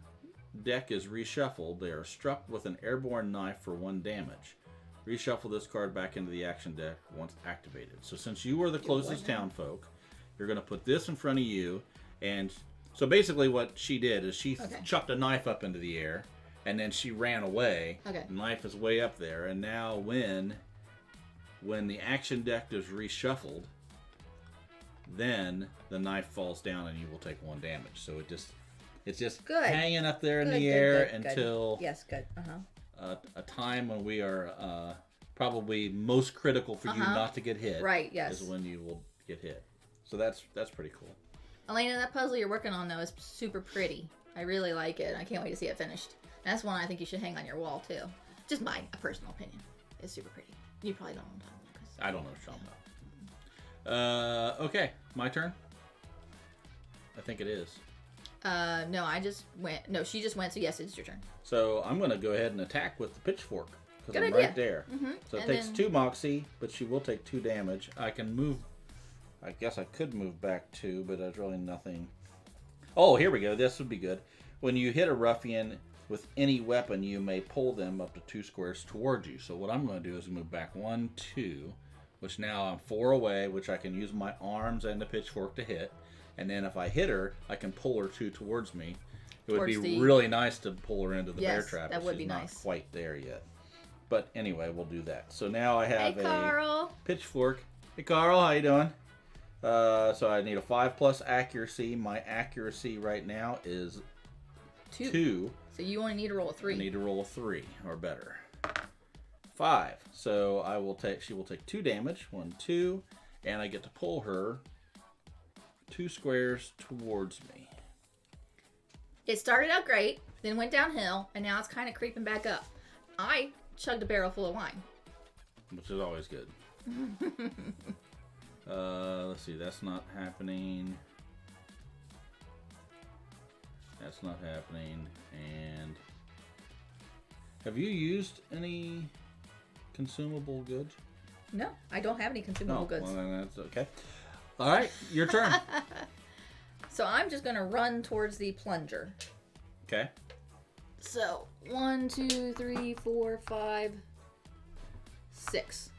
deck is reshuffled, they are struck with an airborne knife for 1 damage. Reshuffle this card back into the action deck once activated. So since you were the closest townfolk, you're going to put this in front of you. And so basically what she did is she chucked a knife up into the air, and then she ran away. Okay. The knife is way up there. And now when the action deck is reshuffled, then the knife falls down and you will take 1 damage. So it's just good. Hanging up there in the air until a time when we are probably most critical for you not to get hit. Right, yes. Is when you will get hit. So that's pretty cool. Elena, that puzzle you're working on, though, is super pretty. I really like it. I can't wait to see it finished. That's one I think you should hang on your wall, too. Just a personal opinion. It's super pretty. You probably don't know what I'm talking about. I don't know what you're talking about. Okay, my turn? I think it is. No, I just went. No, she just went, so yes, it's your turn. So I'm going to go ahead and attack with the pitchfork. Good I'm idea. Right there. Mm-hmm. So it takes 2 moxie, but she will take 2 damage. I can move. I guess I could move back 2, but there's really nothing. Oh, here we go. This would be good. When you hit a ruffian with any weapon, you may pull them up to 2 squares towards you. So what I'm going to do is move back 1, 2, which now I'm 4 away, which I can use my arms and the pitchfork to hit. And then if I hit her, I can pull her 2 towards me. It would be really nice to pull her into the bear trap. That would be nice. Not quite there yet. But anyway, we'll do that. So now I have Carl. pitchfork. Hey, Carl, how you doing? So I need a 5+ accuracy. My accuracy right now is 2. So you only need to roll a 3. I need to roll a 3 or better. 5. So she will take 2 damage. 1, 2. And I get to pull her 2 squares towards me. It started out great, then went downhill, and now it's kind of creeping back up. I chugged a barrel full of wine. Which is always good. Let's see, that's not happening. That's not happening. And have you used any consumable goods? No, I don't have any consumable goods. Well, then that's okay. All right, your turn. So I'm just going to run towards the plunger. Okay. So 1, 2, 3, 4, 5, 6.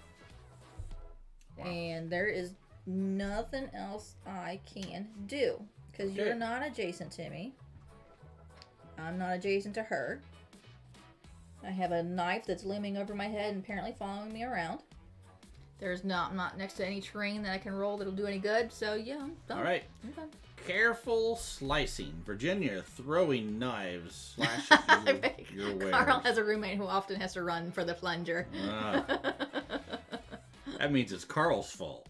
Wow. And there is nothing else I can do because you're not adjacent to me. I'm not adjacent to her. I have a knife that's looming over my head and apparently following me around. I'm not next to any terrain that I can roll that'll do any good. So yeah, I'm done. All right. I'm done. Careful slicing. Virginia throwing knives slash at your wares. Carl has a roommate who often has to run for the plunger. That means it's Carl's fault,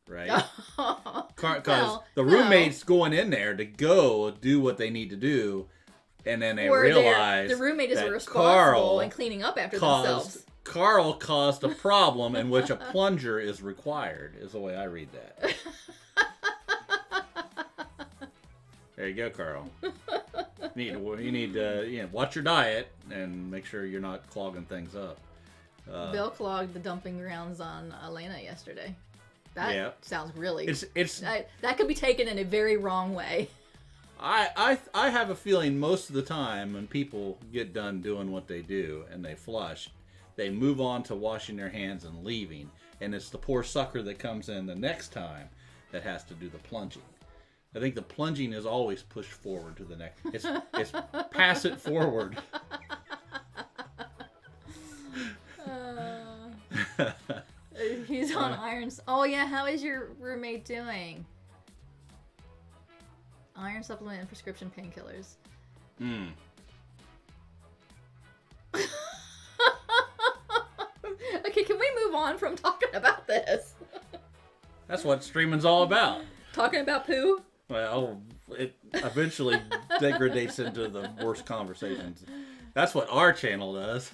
right? Because the roommate's going in there to go do what they need to do, and then they realize the roommate is responsible in cleaning up after themselves. Carl caused a problem in which a plunger is required, is the way I read that. There you go, Carl. You need to watch your diet and make sure you're not clogging things up. Bill clogged the dumping grounds on Elena yesterday. That sounds really... It's that could be taken in a very wrong way. I have a feeling most of the time when people get done doing what they do and they flush, they move on to washing their hands and leaving. And it's the poor sucker that comes in the next time that has to do the plunging. I think the plunging is always pushed forward to the next. It's pass it forward. He's on irons. Oh yeah, how is your roommate doing? Iron supplement and prescription painkillers. Okay, can we move on from talking about this? That's what streaming's all about. Talking about poo? Well, it eventually degrades into the worst conversations. That's what our channel does.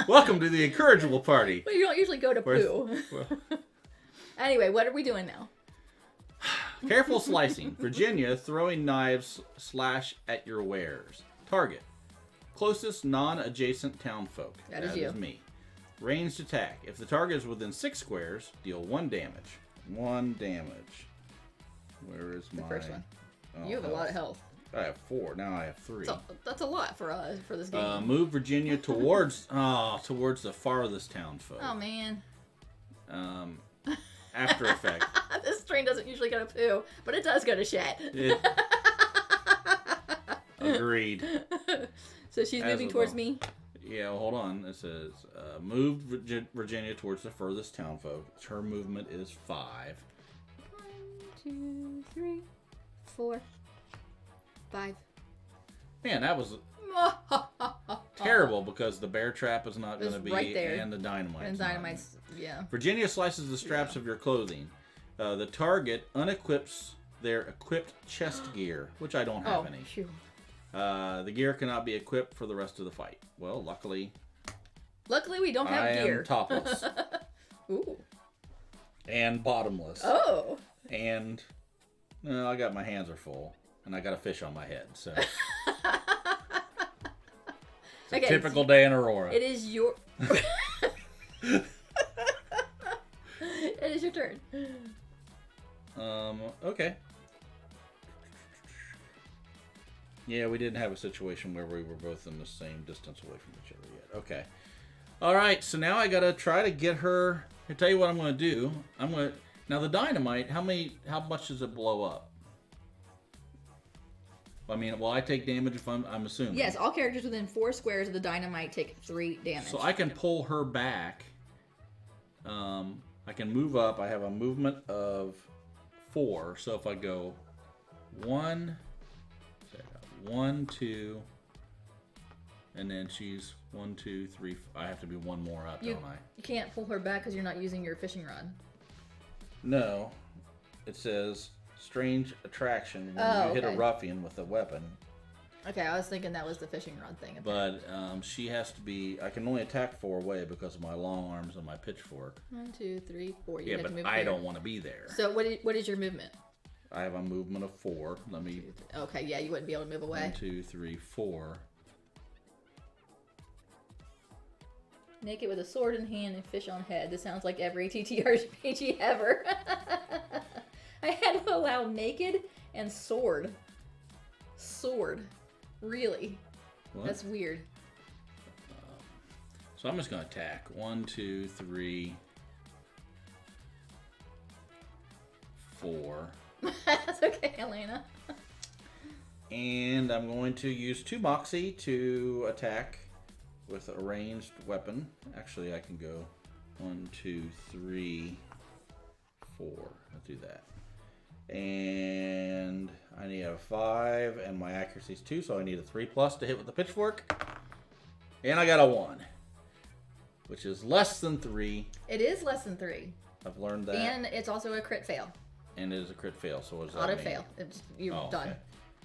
Welcome to the Incorrigible Party. Well, you don't usually go to poo. Anyway, what are we doing now? Careful slicing. Virginia throwing knives slash at your wares. Target. Closest non-adjacent townfolk. That is you. Is me. Ranged attack. If the target is within 6 squares, deal 1 damage. 1 damage. Where is my... The first one. You have a lot of health. I have 4. Now I have 3. So, that's a lot for this game. Move Virginia towards the farthest townfolk. Oh, man. After effect. This train doesn't usually go to poo, but it does go to shit. Agreed. So she's moving towards me? Yeah, well, hold on. It says, move Virginia towards the furthest townfolk. Her movement is 5. 1, 2, 3, 4, 5. Man, that was terrible because the bear trap is not going to be, right there. And the dynamite. And dynamite's, yeah. Virginia slices the straps of your clothing. The target unequips their equipped chest gear, which I don't have any. Phew. The gear cannot be equipped for the rest of the fight. Well, luckily we don't have gear. I am topless. Ooh. And bottomless. Oh. And I got my hands are full, and I got a fish on my head. So it's a typical day in Aurora. It is your. It is your turn. Okay. Yeah, we didn't have a situation where we were both in the same distance away from each other yet. Okay. All right, so now I got to try to get her... I'll tell you what I'm going to do. Now, the dynamite, how much does it blow up? I mean, will I take damage if I'm assuming? Yes, all characters within 4 squares of the dynamite take 3 damage. So I can pull her back. I can move up. I have a movement of 4. So if I go 1, 2, and then she's 1, 2, 3. I have to be 1 more up, don't I? You can't pull her back because you're not using your fishing rod. No. It says strange attraction when you hit a ruffian with a weapon. Okay, I was thinking that was the fishing rod thing. But she has to be... I can only attack 4 away because of my long arms and my pitchfork. 1, 2, 3, 4. You have to move I don't want to be there. So what is your movement? I have a movement of 4. Let me... Okay, yeah, you wouldn't be able to move away. 1, 2, 3, 4. Naked with a sword in hand and fish on head. This sounds like every TTRPG ever. I had to allow naked and sword. Sword. Really? What? That's weird. So I'm just going to attack. 1, 2, 3, 4. That's okay, Elena. And I'm going to use 2 Moxie to attack with a ranged weapon. Actually, I can go 1, 2, 3, 4. Let's do that. And I need a 5, and my accuracy is 2, so I need a 3+ to hit with the pitchfork. And I got a 1, which is less than 3. It is less than 3. I've learned that. And it's also a crit fail. And it is a crit fail, so what does that Auto mean? fail. You're done. Okay.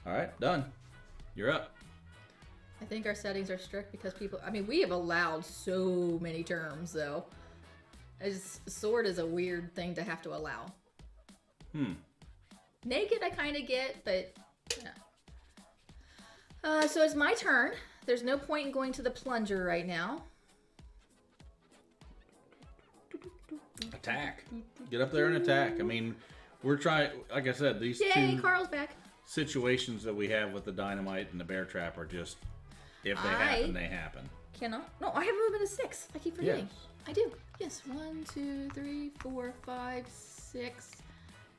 All right, done. You're up. I think our settings are strict because people... I mean, we have allowed so many terms, though. Sword is a weird thing to have to allow. Naked I kind of get, but... No. So it's my turn. There's no point in going to the plunger right now. Attack. Get up there and attack. I mean, we're trying, like I said, these two Carl's back. Situations that we have with the dynamite and the bear trap are just, if they happen, they happen. Cannot. No, I have movement of 6. I keep forgetting. Yes. I do. Yes. 1, 2, 3, 4, 5, 6.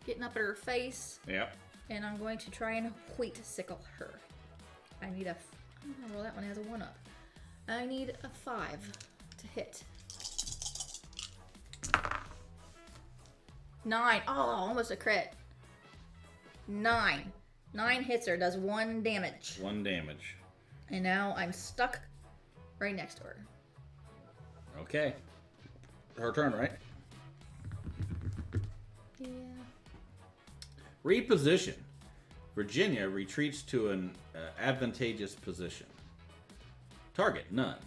Getting up at her face. Yep. And I'm going to try and wheat sickle her. I need a. I'm gonna roll that one as a 1-up. I need a 5 to hit. 9. Oh, almost a crit. 9. 9 hits her, does 1 damage. 1 damage. And now I'm stuck right next to her. Okay. Her turn, right? Yeah. Reposition. Virginia retreats to an advantageous position. Target, none.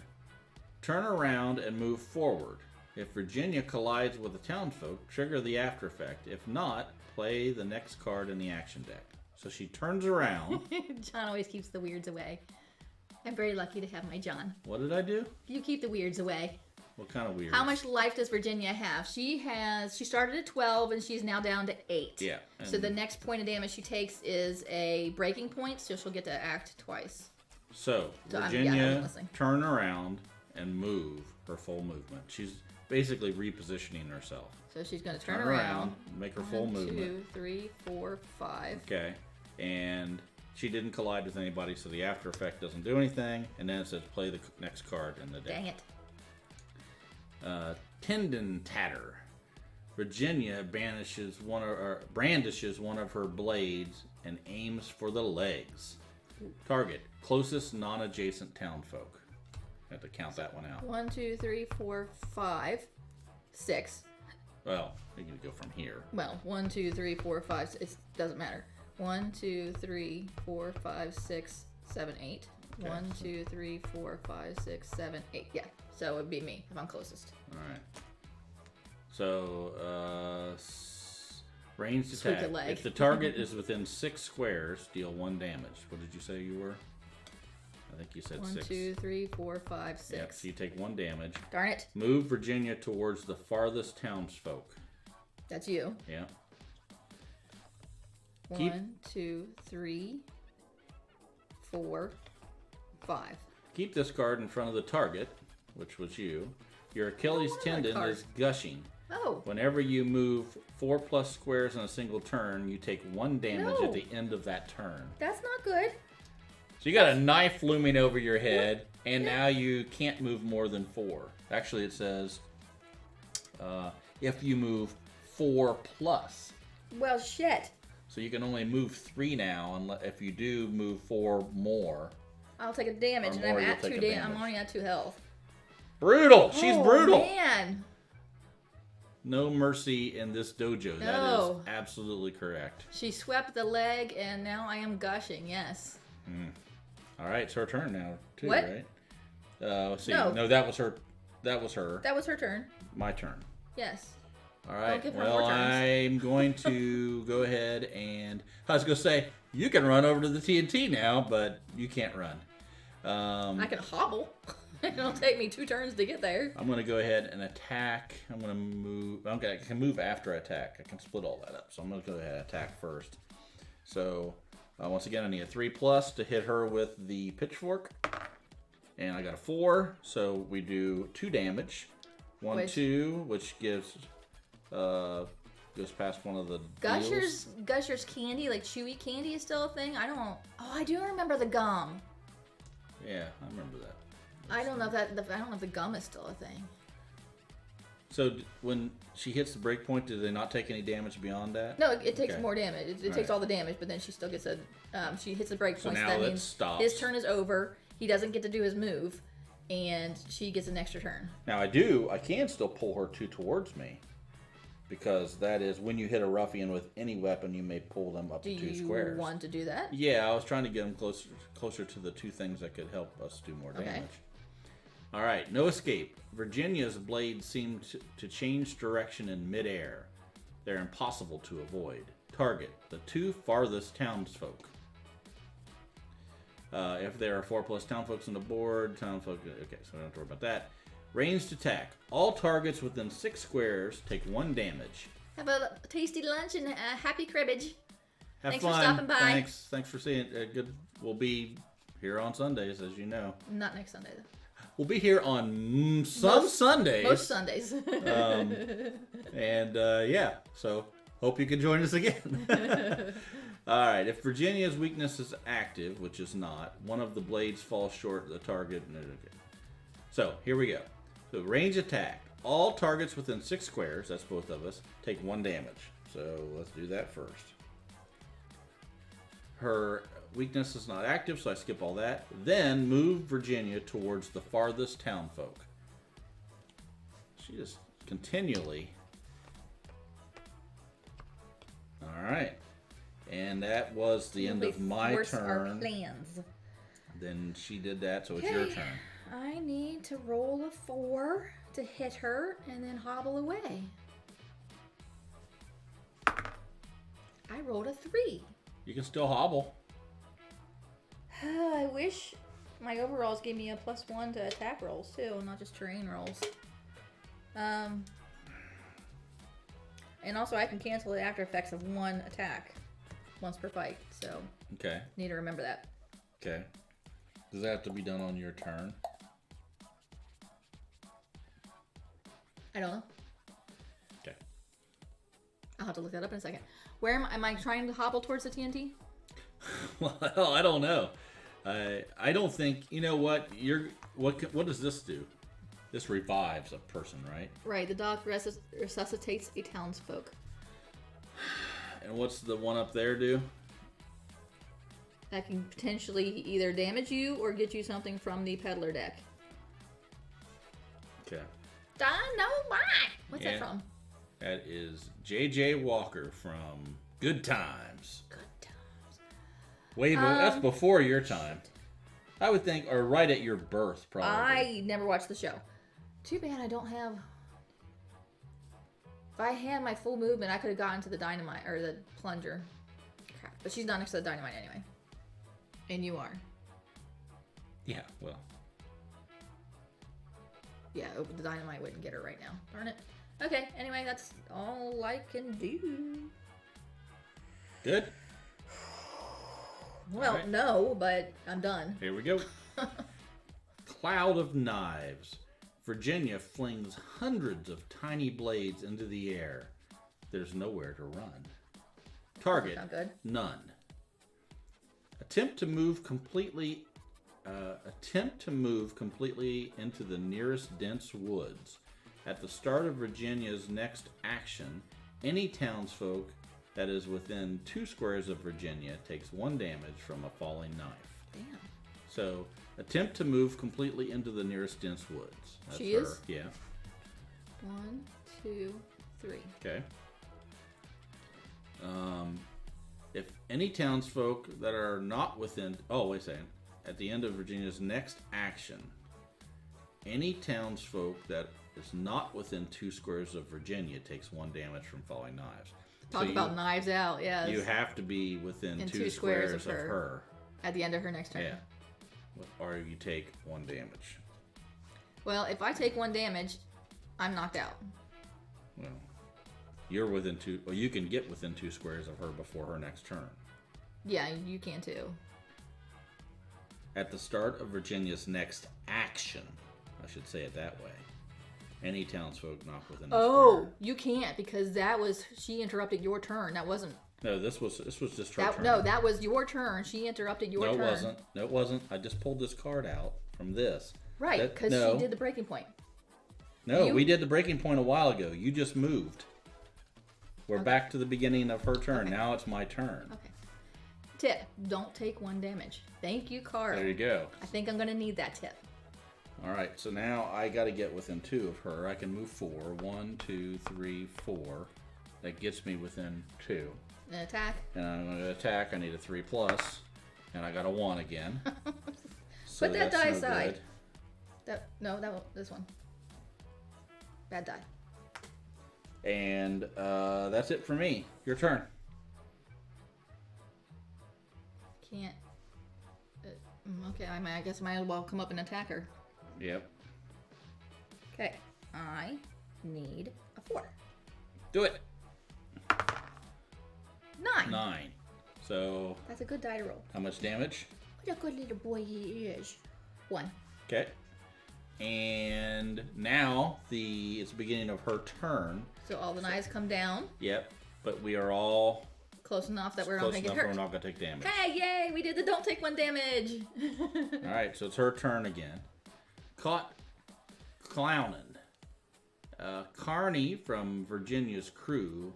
Turn around and move forward. If Virginia collides with the townsfolk, trigger the after effect. If not, play the next card in the action deck. So she turns around. John always keeps the weirds away. I'm very lucky to have my John. What did I do? You keep the weirds away. What kind of weirds? How much life does Virginia have? She started at 12 and she's now down to 8. Yeah. So the next point of damage she takes is a breaking point, so she'll get to act twice. So Virginia, turn around and move her full movement. She's basically repositioning herself. So she's going to turn around, make her full movement. 1, 2, 3, 4, 5. Okay. And she didn't collide with anybody, so the after effect doesn't do anything. And then it says play the next card in the deck. Dang it. Tendon Tatter. Virginia brandishes one of her blades and aims for the legs. Target, closest non-adjacent townfolk. I have to count that one out. 1, 2, 3, 4, 5, 6. Well, you can go from here. Well, 1, 2, 3, 4, 5. It doesn't matter. 1, 2, 3, 4, 5, 6, 7, 8. Okay. 1, 2, 3, 4, 5, 6, 7, 8. Yeah. So it would be me if I'm closest. All right. So, ranged attack. If the target is within 6 squares, deal 1 damage. What did you say you were? I think you said 6. 1, 2, 3, 4, 5, 6. Yeah, so you take 1 damage. Darn it. Move Virginia towards the farthest townsfolk. That's you. Yeah. 1, 2, 3, 4, 5. Keep this card in front of the target, which was you. Your Achilles tendon is gushing. Oh. Whenever you move 4+ squares in a single turn, you take 1 damage at the end of that turn. That's not good. So you got a knife looming over your head, and now you can't move more than 4. Actually, it says if you move 4+. Well, shit. So you can only move 3 now, if you do move 4 more. I'll take a damage, and I'm at 2 damage. I'm only at 2 health. Brutal. She's brutal. Man. No mercy in this dojo. No. That is absolutely correct. She swept the leg, and now I am gushing. Yes. All right, it's her turn now, too, what? right? Let's see. No, that was her. That was her. That was her turn. My turn. Yes. All right. Well, I'm going to go ahead and I was going to say you can run over to the TNT now, but you can't run. I can hobble. It'll take me 2 turns to get there. I'm going to go ahead and attack. I'm going to move. I can move after I attack. I can split all that up. So I'm going to go ahead and attack first. So once again, I need a 3+ to hit her with the pitchfork. And I got a 4. So we do 2 damage. 1, 2, which gives goes past one of the Gushers candy, like chewy candy, is still a thing. Oh, I do remember the gum. Yeah, I remember that. I don't know if the gum is still a thing. So when she hits the break point, do they not take any damage beyond that? No, it takes more damage. It takes all the damage, but then she still gets she hits the break point. So now that it means stops. His turn is over. He doesn't get to do his move, and she gets an extra turn. Now I can still pull her 2 towards me. Because that is when you hit a ruffian with any weapon, you may pull them up to 2 squares. Do you want to do that? Yeah, I was trying to get them closer to the 2 things that could help us do more damage. All right, no escape. Virginia's blades seem to change direction in midair. They're impossible to avoid. Target, the 2 farthest townsfolk. If there are 4+ townfolks on the board, okay, so we don't have to worry about that. Ranged attack. All targets within 6 squares take 1 damage. Have a tasty lunch and happy cribbage. Thanks for stopping by. Thanks for seeing. Good. We'll be here on Sundays, as you know. Not next Sunday, though. We'll be here on Sundays. Most Sundays. Yeah, so hope you can join us again. All right, if Virginia's weakness is active, which is not, one of the blades falls short of the target. So here we go. So range attack. All targets within 6 squares, that's both of us, take 1 damage. So let's do that first. Her weakness is not active, so I skip all that. Then move Virginia towards the farthest townfolk. She just continually. All right. And that was the end of my turn. Our plans. Then she did that, so it's your turn. I need to roll a 4 to hit her and then hobble away. I rolled a 3. You can still hobble. I wish my overalls gave me a +1 to attack rolls too, not just terrain rolls. And also I can cancel the after effects of 1 attack once per fight. So okay, need to remember that. Okay. Does that have to be done on your turn? I don't know. Okay. I'll have to look that up in a second. Where am I trying to hobble towards the TNT? Well, I don't know. I don't think, you know what, what does this do? This revives a person, right? Right, the doc resuscitates a townsfolk. And what's the one up there do? That can potentially either damage you or get you something from the peddler deck. Okay. Dynamite! What's that from? That is J.J. Walker from Good Times. Good Times. Wait, that's before your time. I would think, or right at your birth, probably. I never watched the show. Too bad I don't have... If I had my full movement, I could have gotten to the dynamite, or the plunger. Crap. But she's not next to the dynamite anyway. And you are. Yeah, well. Yeah, the dynamite wouldn't get her right now. Darn it. Okay, anyway, that's all I can do. Good? Well, right. No, but I'm done. Here we go. Cloud of Knives. Virginia flings hundreds of tiny blades into the air. There's nowhere to run. Target, none. Attempt to move completely into the nearest dense woods. At the start of Virginia's next action, any townsfolk that is within 2 squares of Virginia takes 1 damage from a falling knife. Damn. So, attempt to move completely into the nearest dense woods. That's she her. is? Yeah. 1, 2, 3. Okay. If any townsfolk that are not within... Oh, wait a second. At the end of Virginia's next action, any townsfolk that is not within 2 squares of Virginia takes 1 damage from falling knives. Talk about knives out, yes. You have to be within 2 squares of her. At the end of her next turn. Yeah. Or you take 1 damage. Well, if I take 1 damage, I'm knocked out. Well, you're within 2... Well, you can get within 2 squares of her before her next turn. Yeah, you can too. At the start of Virginia's next action, I should say it that way, any townsfolk not within a square. You can't, because that was... She interrupted your turn. That wasn't... No, this was just her turn. No, that was your turn. She interrupted your turn. No, it wasn't. No, it wasn't. I just pulled this card out from this. Right, because she did the breaking point. No, we did the breaking point a while ago. You just moved. We're back to the beginning of her turn. Okay. Now it's my turn. Okay. Tip, don't take 1 damage. Thank you, Carl. There you go. I think I'm going to need that tip. All right, so now I got to get within 2 of her. I can move 4. 1, 2, 3, 4. That gets me within 2. An attack. And I'm going to attack. I need a 3+. And I got a 1 again. So put that die aside. This one. Bad die. And that's it for me. Your turn. Can't. Okay, I guess I might as well come up and attack her. Yep. Okay. I need a 4. Do it. 9. 9. So. That's a good die to roll. How much damage? What a good little boy he is. 1. Okay. And now it's the beginning of her turn. So all the knives come down. Yep. But we are all close enough that we're not going to get hurt. We're not going to take damage. Hey, yay! We did the don't take 1 damage. All right, so it's her turn again. Caught clowning. Carney from Virginia's crew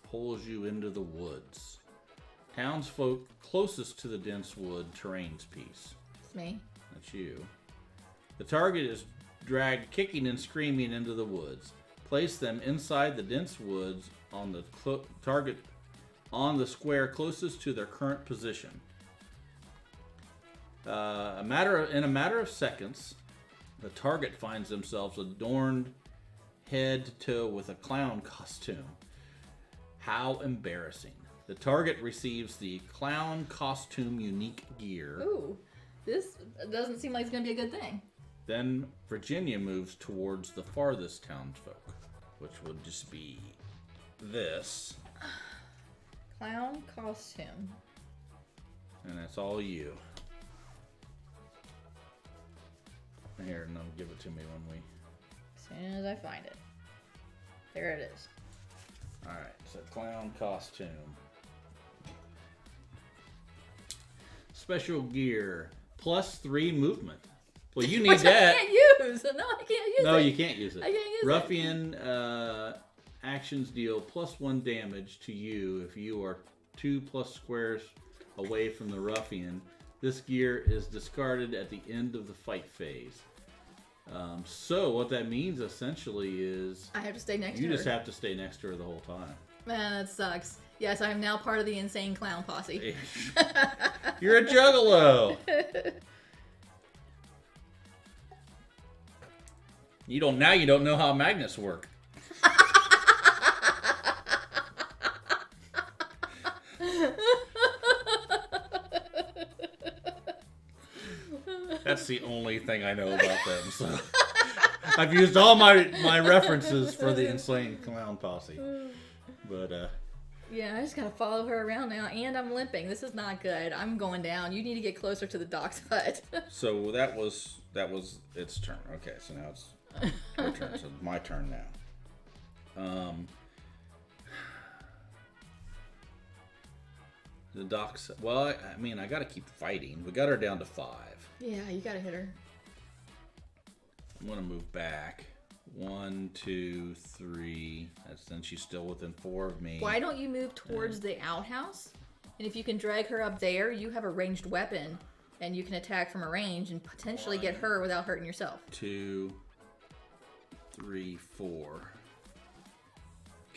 pulls you into the woods. Townsfolk closest to the dense wood terrain's piece. It's me. That's you. The target is dragged kicking and screaming into the woods. Place them inside the dense woods on the target on the square closest to their current position. In a matter of seconds, the target finds themselves adorned head to toe with a clown costume. How embarrassing. The target receives the clown costume unique gear. Ooh, this doesn't seem like it's going to be a good thing. Then Virginia moves towards the farthest townsfolk, which would just be this. Clown costume. And that's all you. Here, and give it to me when we... As soon as I find it. There it is. Alright, so clown costume. Special gear. +3 movement. Well, you need that. I can't use. No, I can't use it. No, you can't use it. I can't use Ruffian actions deal +1 damage to you if you are 2+ squares away from the ruffian. This gear is discarded at the end of the fight phase. So what that means essentially is I have to stay next to her. You just have to stay next to her the whole time. Man, that sucks. Yes, I am now part of the insane clown posse. You're a juggalo. You don't know how magnets work. That's the only thing I know about them. So I've used all my references for the insane clown posse. But yeah, I just gotta follow her around now, and I'm limping. This is not good. I'm going down. You need to get closer to the doc's hut. So that was its turn. Okay, so now it's her turn. So my turn now. The doc's... Well, I mean, I gotta keep fighting. We got her down to 5. Yeah, you gotta hit her. I'm gonna move back. 1, 2, 3. Then she's still within 4 of me. Why don't you move towards the outhouse? And if you can drag her up there, you have a ranged weapon, and you can attack from a range and potentially get her without hurting yourself. 2, 3, 4.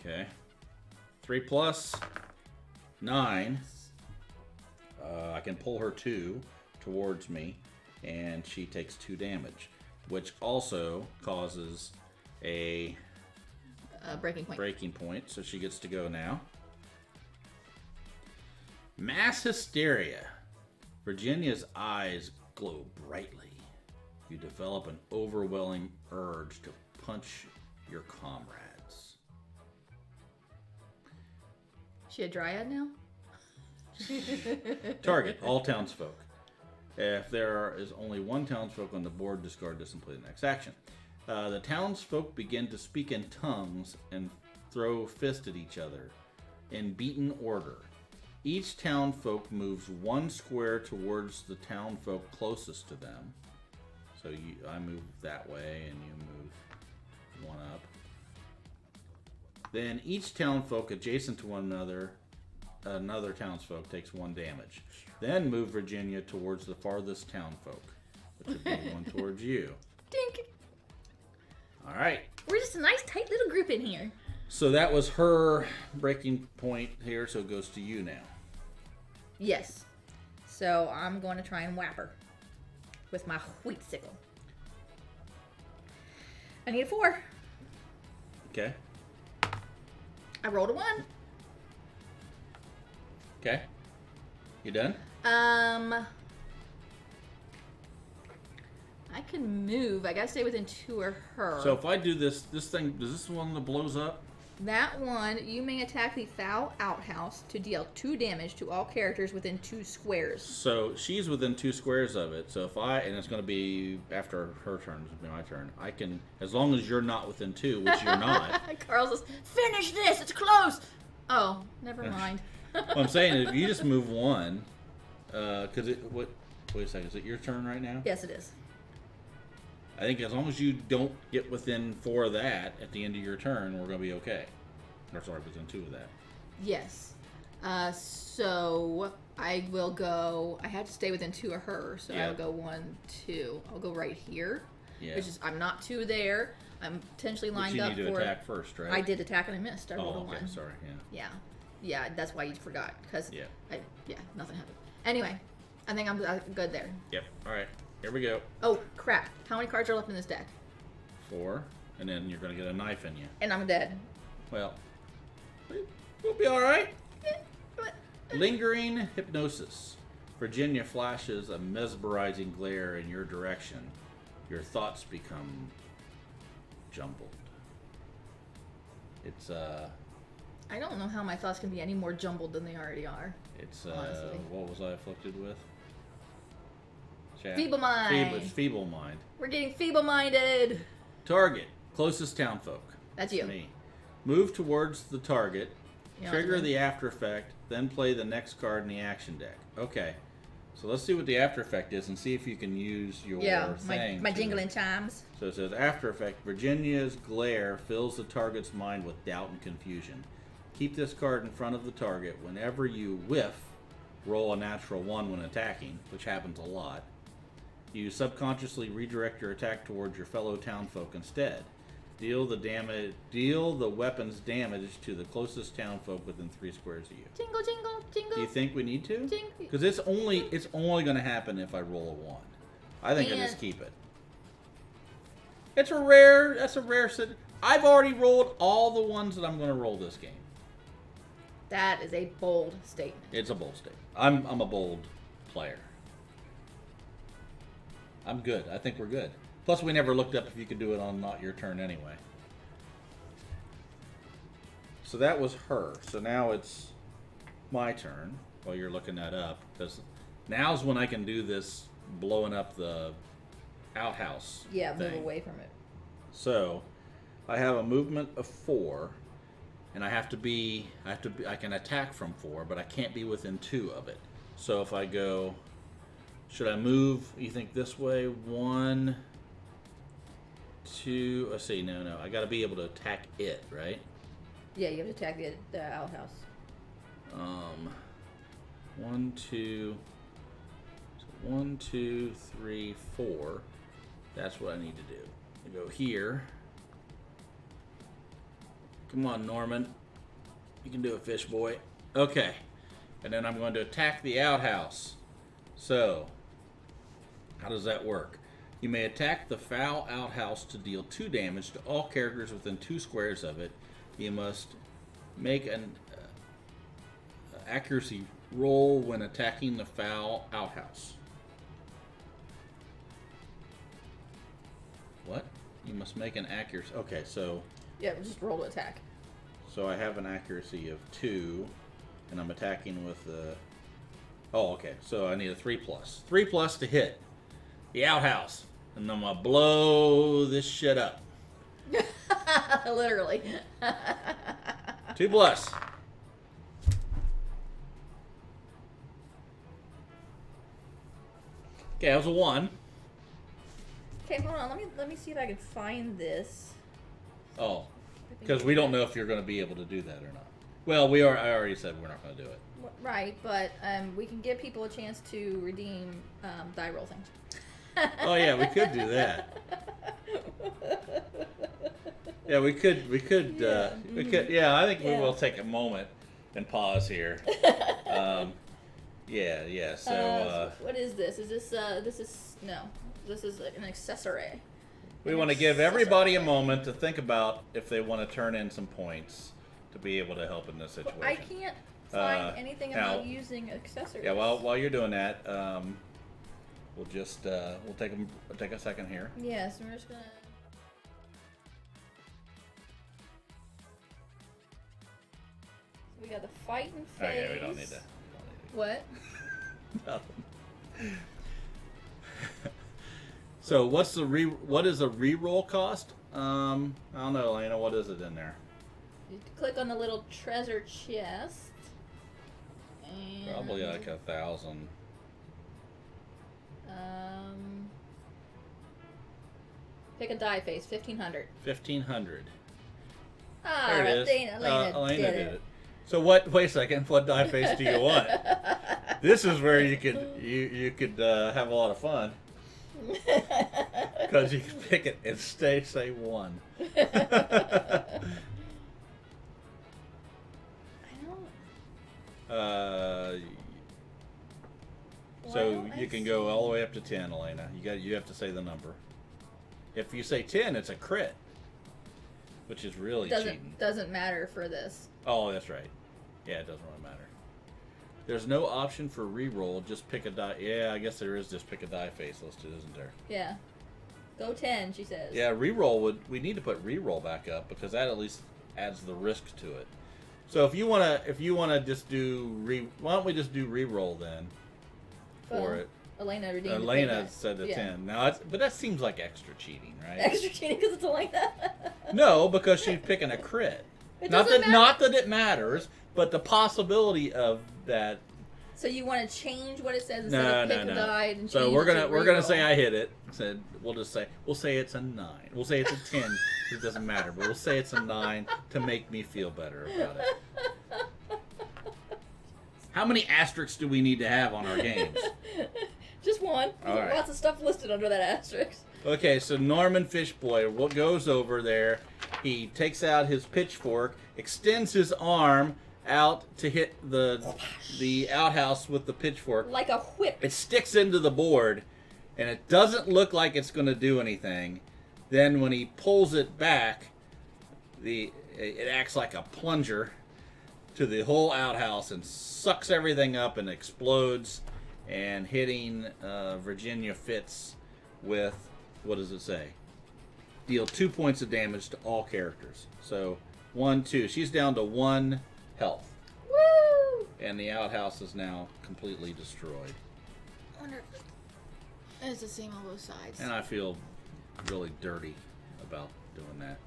Okay. 3 plus 9. I can pull her 2 towards me, and she takes 2 damage, which also causes a breaking point. So she gets to go now. Mass hysteria. Virginia's eyes glow brightly. You develop an overwhelming urge to punch your comrades. She a dryad now? Target, all townsfolk. If there is only one townsfolk on the board, discard this and play the next action. The townsfolk begin to speak in tongues and throw fists at each other in beaten order. Each townsfolk moves 1 square towards the townsfolk closest to them. So I move that way and you move 1 up. Then each townsfolk adjacent to one another townsfolk takes 1 damage. Then move Virginia towards the farthest townsfolk, which would be 1 towards you. Dink. All right. We're just a nice tight little group in here. So that was her breaking point here, so it goes to you now. Yes. So I'm going to try and whap her with my wheat sickle. I need a 4. Okay. I rolled a 1. Okay. You done? I I can move. I gotta stay within 2 of her. So if I do this thing, does this one that blows up? That one, you may attack the foul outhouse to deal 2 damage to all characters within 2 squares. So she's within 2 squares of it. So if and it's going to be after her turn, it's going to be my turn. I can, as long as you're not within 2, which you're not. Carl says, finish this, it's close. Oh, never mind. What I'm saying is if you just move 1, because wait a second, is it your turn right now? Yes, it is. I think as long as you don't get within 4 of that at the end of your turn, we're going to be okay. Or sorry, within 2 of that. Yes. So I will go. I had to stay within 2 of her, so I'll go 1, 2. I'll go right here. Yeah. Which is I'm not 2 there. I'm potentially lined up for. You need to attack first, right? I did attack and I missed. I rolled a 1. Sorry. Yeah. Yeah. That's why you forgot because nothing happened. Anyway, I think I'm good there. Yep. All right. Here we go. Oh, crap. How many cards are left in this deck? 4. And then you're going to get a knife in you. And I'm dead. Well, we'll be all right. Lingering hypnosis. Virginia flashes a mesmerizing glare in your direction. Your thoughts become jumbled. It's, I don't know how my thoughts can be any more jumbled than they already are. It's, what was I afflicted with? Feeble mind. It's feeble mind. We're getting feeble-minded. Target. Closest townfolk. That's you. Me. Move towards the target. Trigger the after effect. Then play the next card in the action deck. Okay. So let's see what the after effect is and see if you can use your thing. My jingling chimes. So it says after effect. Virginia's glare fills the target's mind with doubt and confusion. Keep this card in front of the target. Whenever you whiff, roll a natural 1 when attacking, which happens a lot. You subconsciously redirect your attack towards your fellow townfolk instead. Deal the weapon's damage to the closest townfolk within 3 squares of you. Jingle, jingle, jingle. Do you think we need to? Jingle. Because it's only going to happen if I roll a 1. I think I just keep it. That's a rare. I've already rolled all the ones that I'm going to roll this game. That is a bold statement. It's a bold statement. I'm a bold player. I'm good. I think we're good. Plus, we never looked up if you could do it on not your turn anyway. So that was her. So now it's my turn while you're looking that up. Because now's when I can do this blowing up the outhouse thing. Move away from it. So I have a movement of 4. And I can attack from 4, but I can't be within 2 of it. So if I go... Should I move, you think, this way? 1, 2... Let's see, no. I got to be able to attack it, right? Yeah, you have to attack the outhouse. 1, 2... 1, 2, 3, 4. That's what I need to do. I go here. Come on, Norman. You can do it, fish boy. Okay. And then I'm going to attack the outhouse. So... how does that work? You may attack the foul outhouse to deal 2 damage to all characters within 2 squares of it. You must make an accuracy roll when attacking the foul outhouse. What? You must make an accuracy... Okay, so... Yeah, just roll to attack. So I have an accuracy of 2, and I'm attacking with the... Oh, okay. So I need a 3+. 3+ to hit the outhouse. And I'm going to blow this shit up. Literally. 2+. Okay, that was a 1. Okay, hold on. Let me see if I can find this. Oh, because we don't know if you're going to be able to do that or not. Well, I already said we're not going to do it. Right, but we can give people a chance to redeem die roll things. Oh yeah, we could do that. Yeah, we could. Yeah, I think we will take a moment and pause here. Yeah. So, what is this? Is this no? This is an accessory. We want to give everybody a moment to think about if they want to turn in some points to be able to help in this situation. I can't find anything about using accessories. Yeah, while you're doing that, we'll just we'll take a second here. Yes, we're just gonna. We got the fighting phase. Okay, we don't need to. What? Nothing. So what is a reroll cost? I don't know, Elena. What is it in there? You click on the little treasure chest. And Probably like 1,000. Pick a die face. 1,500. 1,500. Ah, there it is. Elena did it. So what? Wait a second. What die face do you want? This is where you could have a lot of fun. Because you can pick it and say one. So you can go all the way up to 10, Elena. You have to say the number. If you say 10, it's a crit, which is really cheating. Doesn't matter for this. Oh, that's right. Yeah, it doesn't really matter. There's no option for reroll. Just pick a die. Yeah, I guess there is. Just pick a die face listed, isn't there? Yeah. Go 10, she says. Yeah, reroll we need to put reroll back up because that at least adds the risk to it. So if you wanna just do why don't we just do reroll then for it? Elena said the 10. Now but that seems like extra cheating, right? Extra cheating because it's Elena. No, because she's picking a crit. Not that it matters, but the possibility of that. So you want to change what it says instead of pick a die and change so we're gonna say I hit it. We'll say it's a 9. We'll say it's a 10. It doesn't matter, but we'll say it's a 9 to make me feel better about it. How many asterisks do we need to have on our games? Just one. All right. Lots of stuff listed under that asterisk. Okay, so Norman Fishboy, what goes over there? He takes out his pitchfork, extends his arm out to hit the outhouse with the pitchfork. Like a whip. It sticks into the board, and it doesn't look like it's going to do anything. Then when he pulls it back, it acts like a plunger to the whole outhouse and sucks everything up and explodes, and hitting Virginia Fitz with, what does it say? Deal 2 points of damage to all characters. So 1, 2. She's down to 1 health. Woo! And the outhouse is now completely destroyed. I wonder if it's the same on both sides. And I feel really dirty about doing that.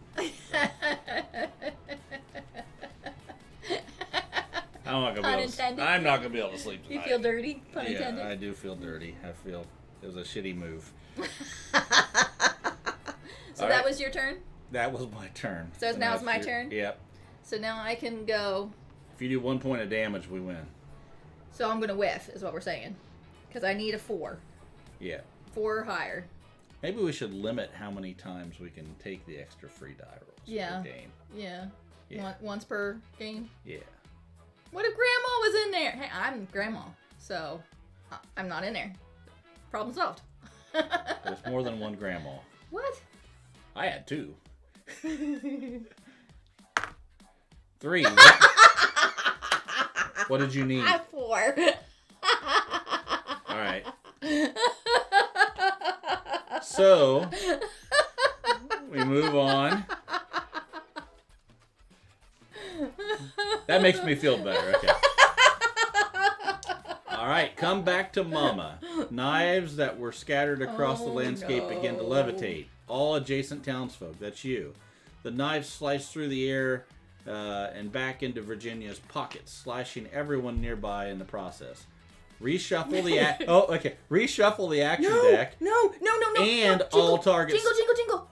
I'm not gonna be able to sleep tonight. You feel dirty? Pun intended. Yeah, I do feel dirty. I feel it was a shitty move. So that was your turn? That was my turn. So now it's my turn? Yep. So now I can go. If you do 1 point of damage, we win. So I'm going to whiff, is what we're saying. Because I need a 4. Yeah. 4 or higher. Maybe we should limit how many times we can take the extra free die rolls per game. Yeah. Once per game? Yeah. What if Grandma was in there? Hey, I'm Grandma, so I'm not in there. Problem solved. There's more than one Grandma. What? I had 2. 3. What did you need? 4. All right. So, we move on. That makes me feel better. Okay. All right, come back to Mama. Knives that were scattered across the landscape begin to levitate. All adjacent townsfolk. That's you. The knives slice through the air and back into Virginia's pockets, slashing everyone nearby in the process. Reshuffle the Reshuffle the action deck. No. And all targets. Jingle.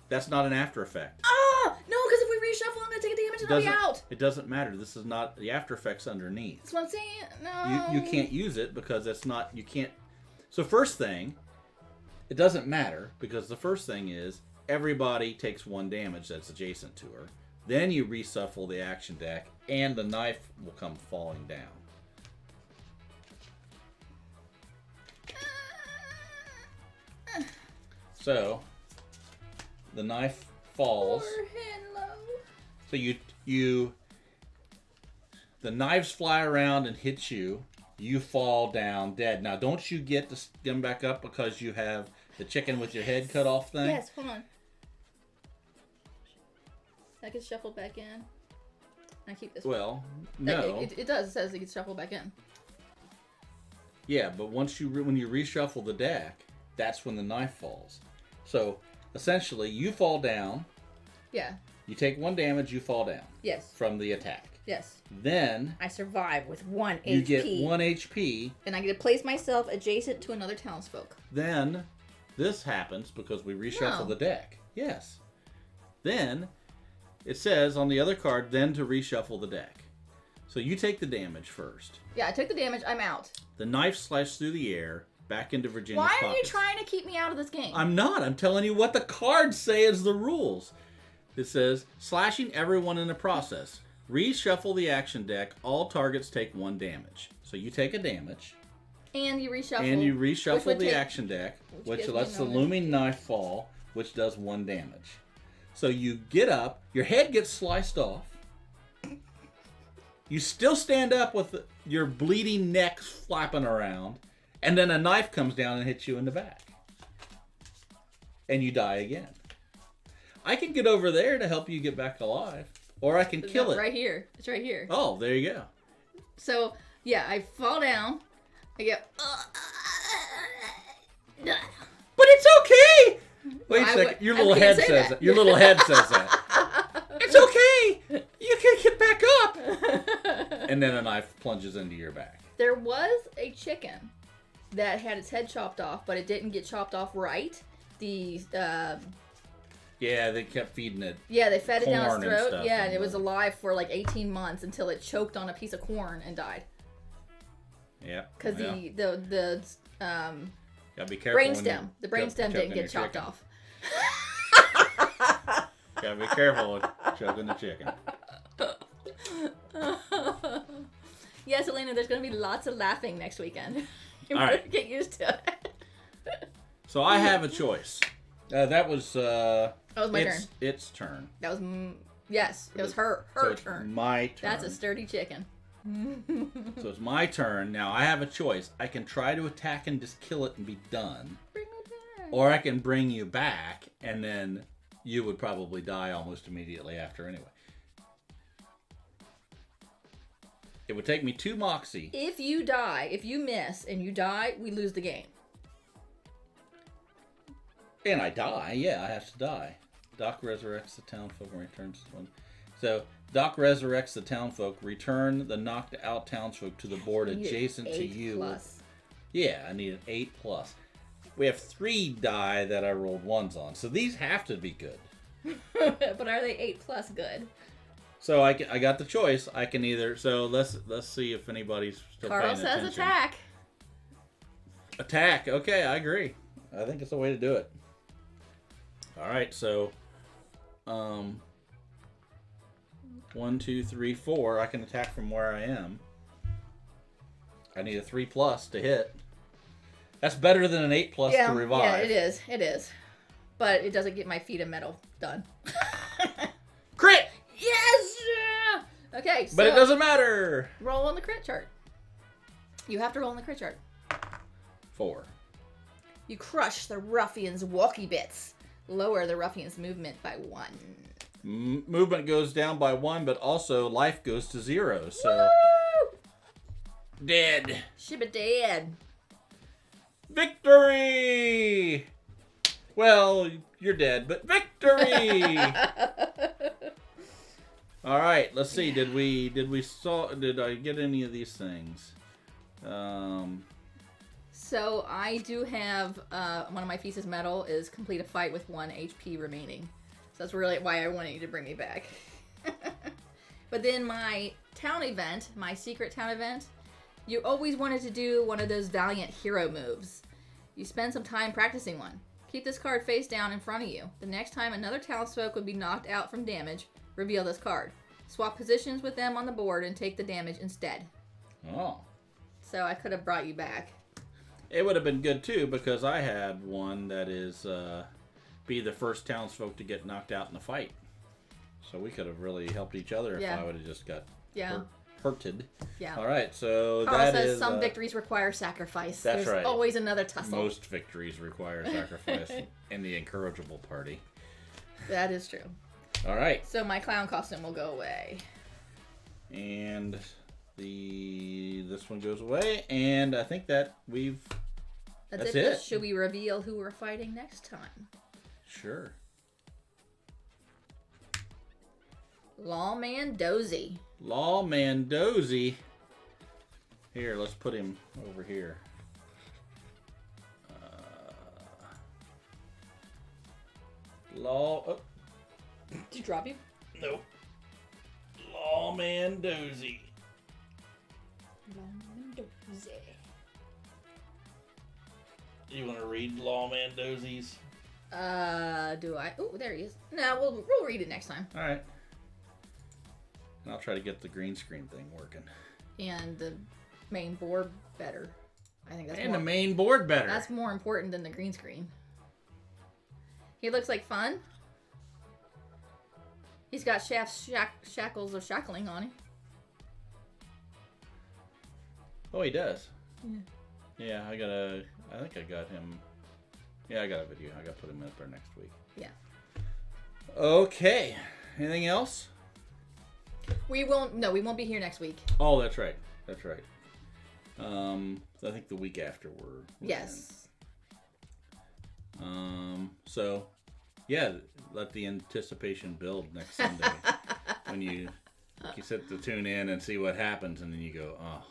That's not an after effect. Ah, no, because if we reshuffle, I'm gonna take a damage and I'll be out. It doesn't matter. This is not the after effects underneath. That's what I'm saying. No. You can't use it because that's not. You can't. So first thing, it doesn't matter because the first thing is everybody takes 1 damage that's adjacent to her. Then you reshuffle the action deck, and the knife will come falling down. So, the knife falls. So the knives fly around and hit you. you fall down dead. Now, don't you get to skim back up because you have the chicken with your head cut off thing? Yes, hold on. That gets shuffled back in. I keep this. Well, no. It does. It says it gets shuffled back in. Yeah, but when you reshuffle the deck, that's when the knife falls. So, essentially, you fall down. Yeah. You take 1 damage, you fall down. Yes. From the attack. Yes. Then I survive with 1 HP. You get 1 HP. And I get to place myself adjacent to another townsfolk. Then this happens because we reshuffle the deck. Yes. Then it says on the other card, then to reshuffle the deck. So you take the damage first. Yeah, I took the damage. I'm out. The knife sliced through the air, back into Virginia's pockets. Why are you pockets. trying to keep me out of this game? I'm not. I'm telling you what the cards say is the rules. It says, slashing everyone in the process. Reshuffle the action deck. All targets take 1 damage. So you take a damage. And you reshuffle. And you reshuffle the action deck, which lets the looming knife fall, which does 1 damage. So you get up, your head gets sliced off. You still stand up with your bleeding neck flapping around, and then a knife comes down and hits you in the back. And you die again. I can get over there to help you get back alive, or I can kill it. Right here. It's right here. Oh, there you go. So, yeah, I fall down. I go, but it's okay. Wait a second. Your little head says that. Your little head says that. It's okay. You can get back up. And then a knife plunges into your back. There was a chicken that had its head chopped off, but it didn't get chopped off right. Yeah, they kept feeding it. Yeah, they fed it down its throat. Yeah, and it was alive alive for like 18 months until it choked on a piece of corn and died. Yeah. Because the gotta be careful. The brainstem didn't get chopped off. Gotta be careful with choking the chicken. Yes, Elena, there's gonna be lots of laughing next weekend. You All right. Get used to it. So I have a choice. That was my turn. Its turn. That was it was her turn. My turn. That's a sturdy chicken. So it's my turn. Now I have a choice. I can try to attack and just kill it and be done. Bring me back. Or I can bring you back and then you would probably die almost immediately after anyway. It would take me 2 moxie. If you miss and you die, we lose the game. And I die. Yeah, I have to die. Doc resurrects the townfolk and returns one. So Doc resurrects the townfolk. Return the knocked out townfolk to the board adjacent to you. 8+. Yeah, I need an 8+. We have 3 die that I rolled 1s on, so these have to be good. But are they 8+ good? So I got the choice. I can either. So let's see if anybody's still Carl paying attention. says attack. Attack. Okay, I agree. I think it's the way to do it. All right, so 1, 2, 3, 4. I can attack from where I am. I need a 3+ to hit. That's better than an 8+ to revive. Yeah, it is. It is. But it doesn't get my feet of metal done. Crit! Yes! Okay, so... But it doesn't matter! Roll on the crit chart. You have to roll on the crit chart. 4. You crush the ruffian's walkie bits. Lower the ruffian's movement by 1. Movement goes down by 1, but also life goes to 0, so... Woo! Dead. Shibba dead. Victory! Well, you're dead, but victory! All right, let's see. Did I get any of these things? So I do have one of my pieces metal is complete a fight with 1 HP remaining. So that's really why I wanted you to bring me back. But then my town event, my secret town event, you always wanted to do one of those valiant hero moves. You spend some time practicing one. Keep this card face down in front of you. The next time another townsfolk would be knocked out from damage, reveal this card. Swap positions with them on the board and take the damage instead. Oh. So I could have brought you back. It would have been good too, because I had one that is be the first townsfolk to get knocked out in the fight. So we could have really helped each other if I would have just got hurt. hurted. Yeah. All right, so Carl that says is... some victories require sacrifice. That's There's right. always another tussle. Most victories require sacrifice in the incorrigible party. That is true. All right. So my clown costume will go away. And this one goes away, and I think that that's it. Should we reveal who we're fighting next time? Sure. Lawman Dozy. Lawman Dozy. Here, let's put him over here. Oh. Did you drop him? Nope. Lawman Dozy. Lawman Dozy. You want to read Lawman Dozy's? Do I? Oh, there he is. No, we'll read it next time. All right. And I'll try to get the green screen thing working. And the main board better. I think that's the main board better. That's more important than the green screen. He looks like fun. He's got shackles of shackling on him. Oh, he does. Yeah. Yeah, I think I got him. Yeah, I got a video. I got to put him up there next week. Yeah. Okay. Anything else? We won't be here next week. Oh, that's right. That's right. I think the week after we're yes. in. So, yeah, let the anticipation build next Sunday. When you sit to tune in and see what happens, and then you go, oh,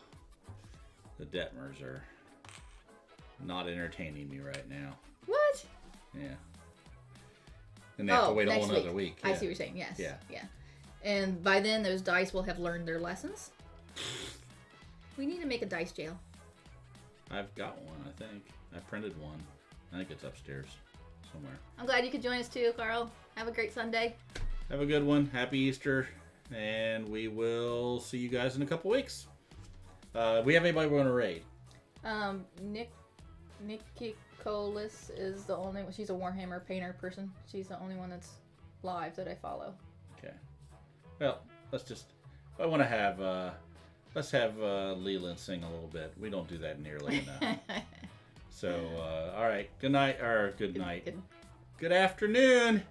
the Detmers are not entertaining me right now. What? Yeah. And they have to wait a whole another week. I see what you're saying. Yes. Yeah. Yeah. And by then, those dice will have learned their lessons. We need to make a dice jail. I've got one, I think. I printed one. I think it's upstairs somewhere. I'm glad you could join us too, Carl. Have a great Sunday. Have a good one. Happy Easter. And we will see you guys in a couple weeks. We have anybody we want to raid? Nikki Colis is the only one. She's a Warhammer painter person. She's the only one that's live that I follow. Okay. Well, I want to have, let's have Leland sing a little bit. We don't do that nearly enough. So, all right. Good night, or good night. Good afternoon.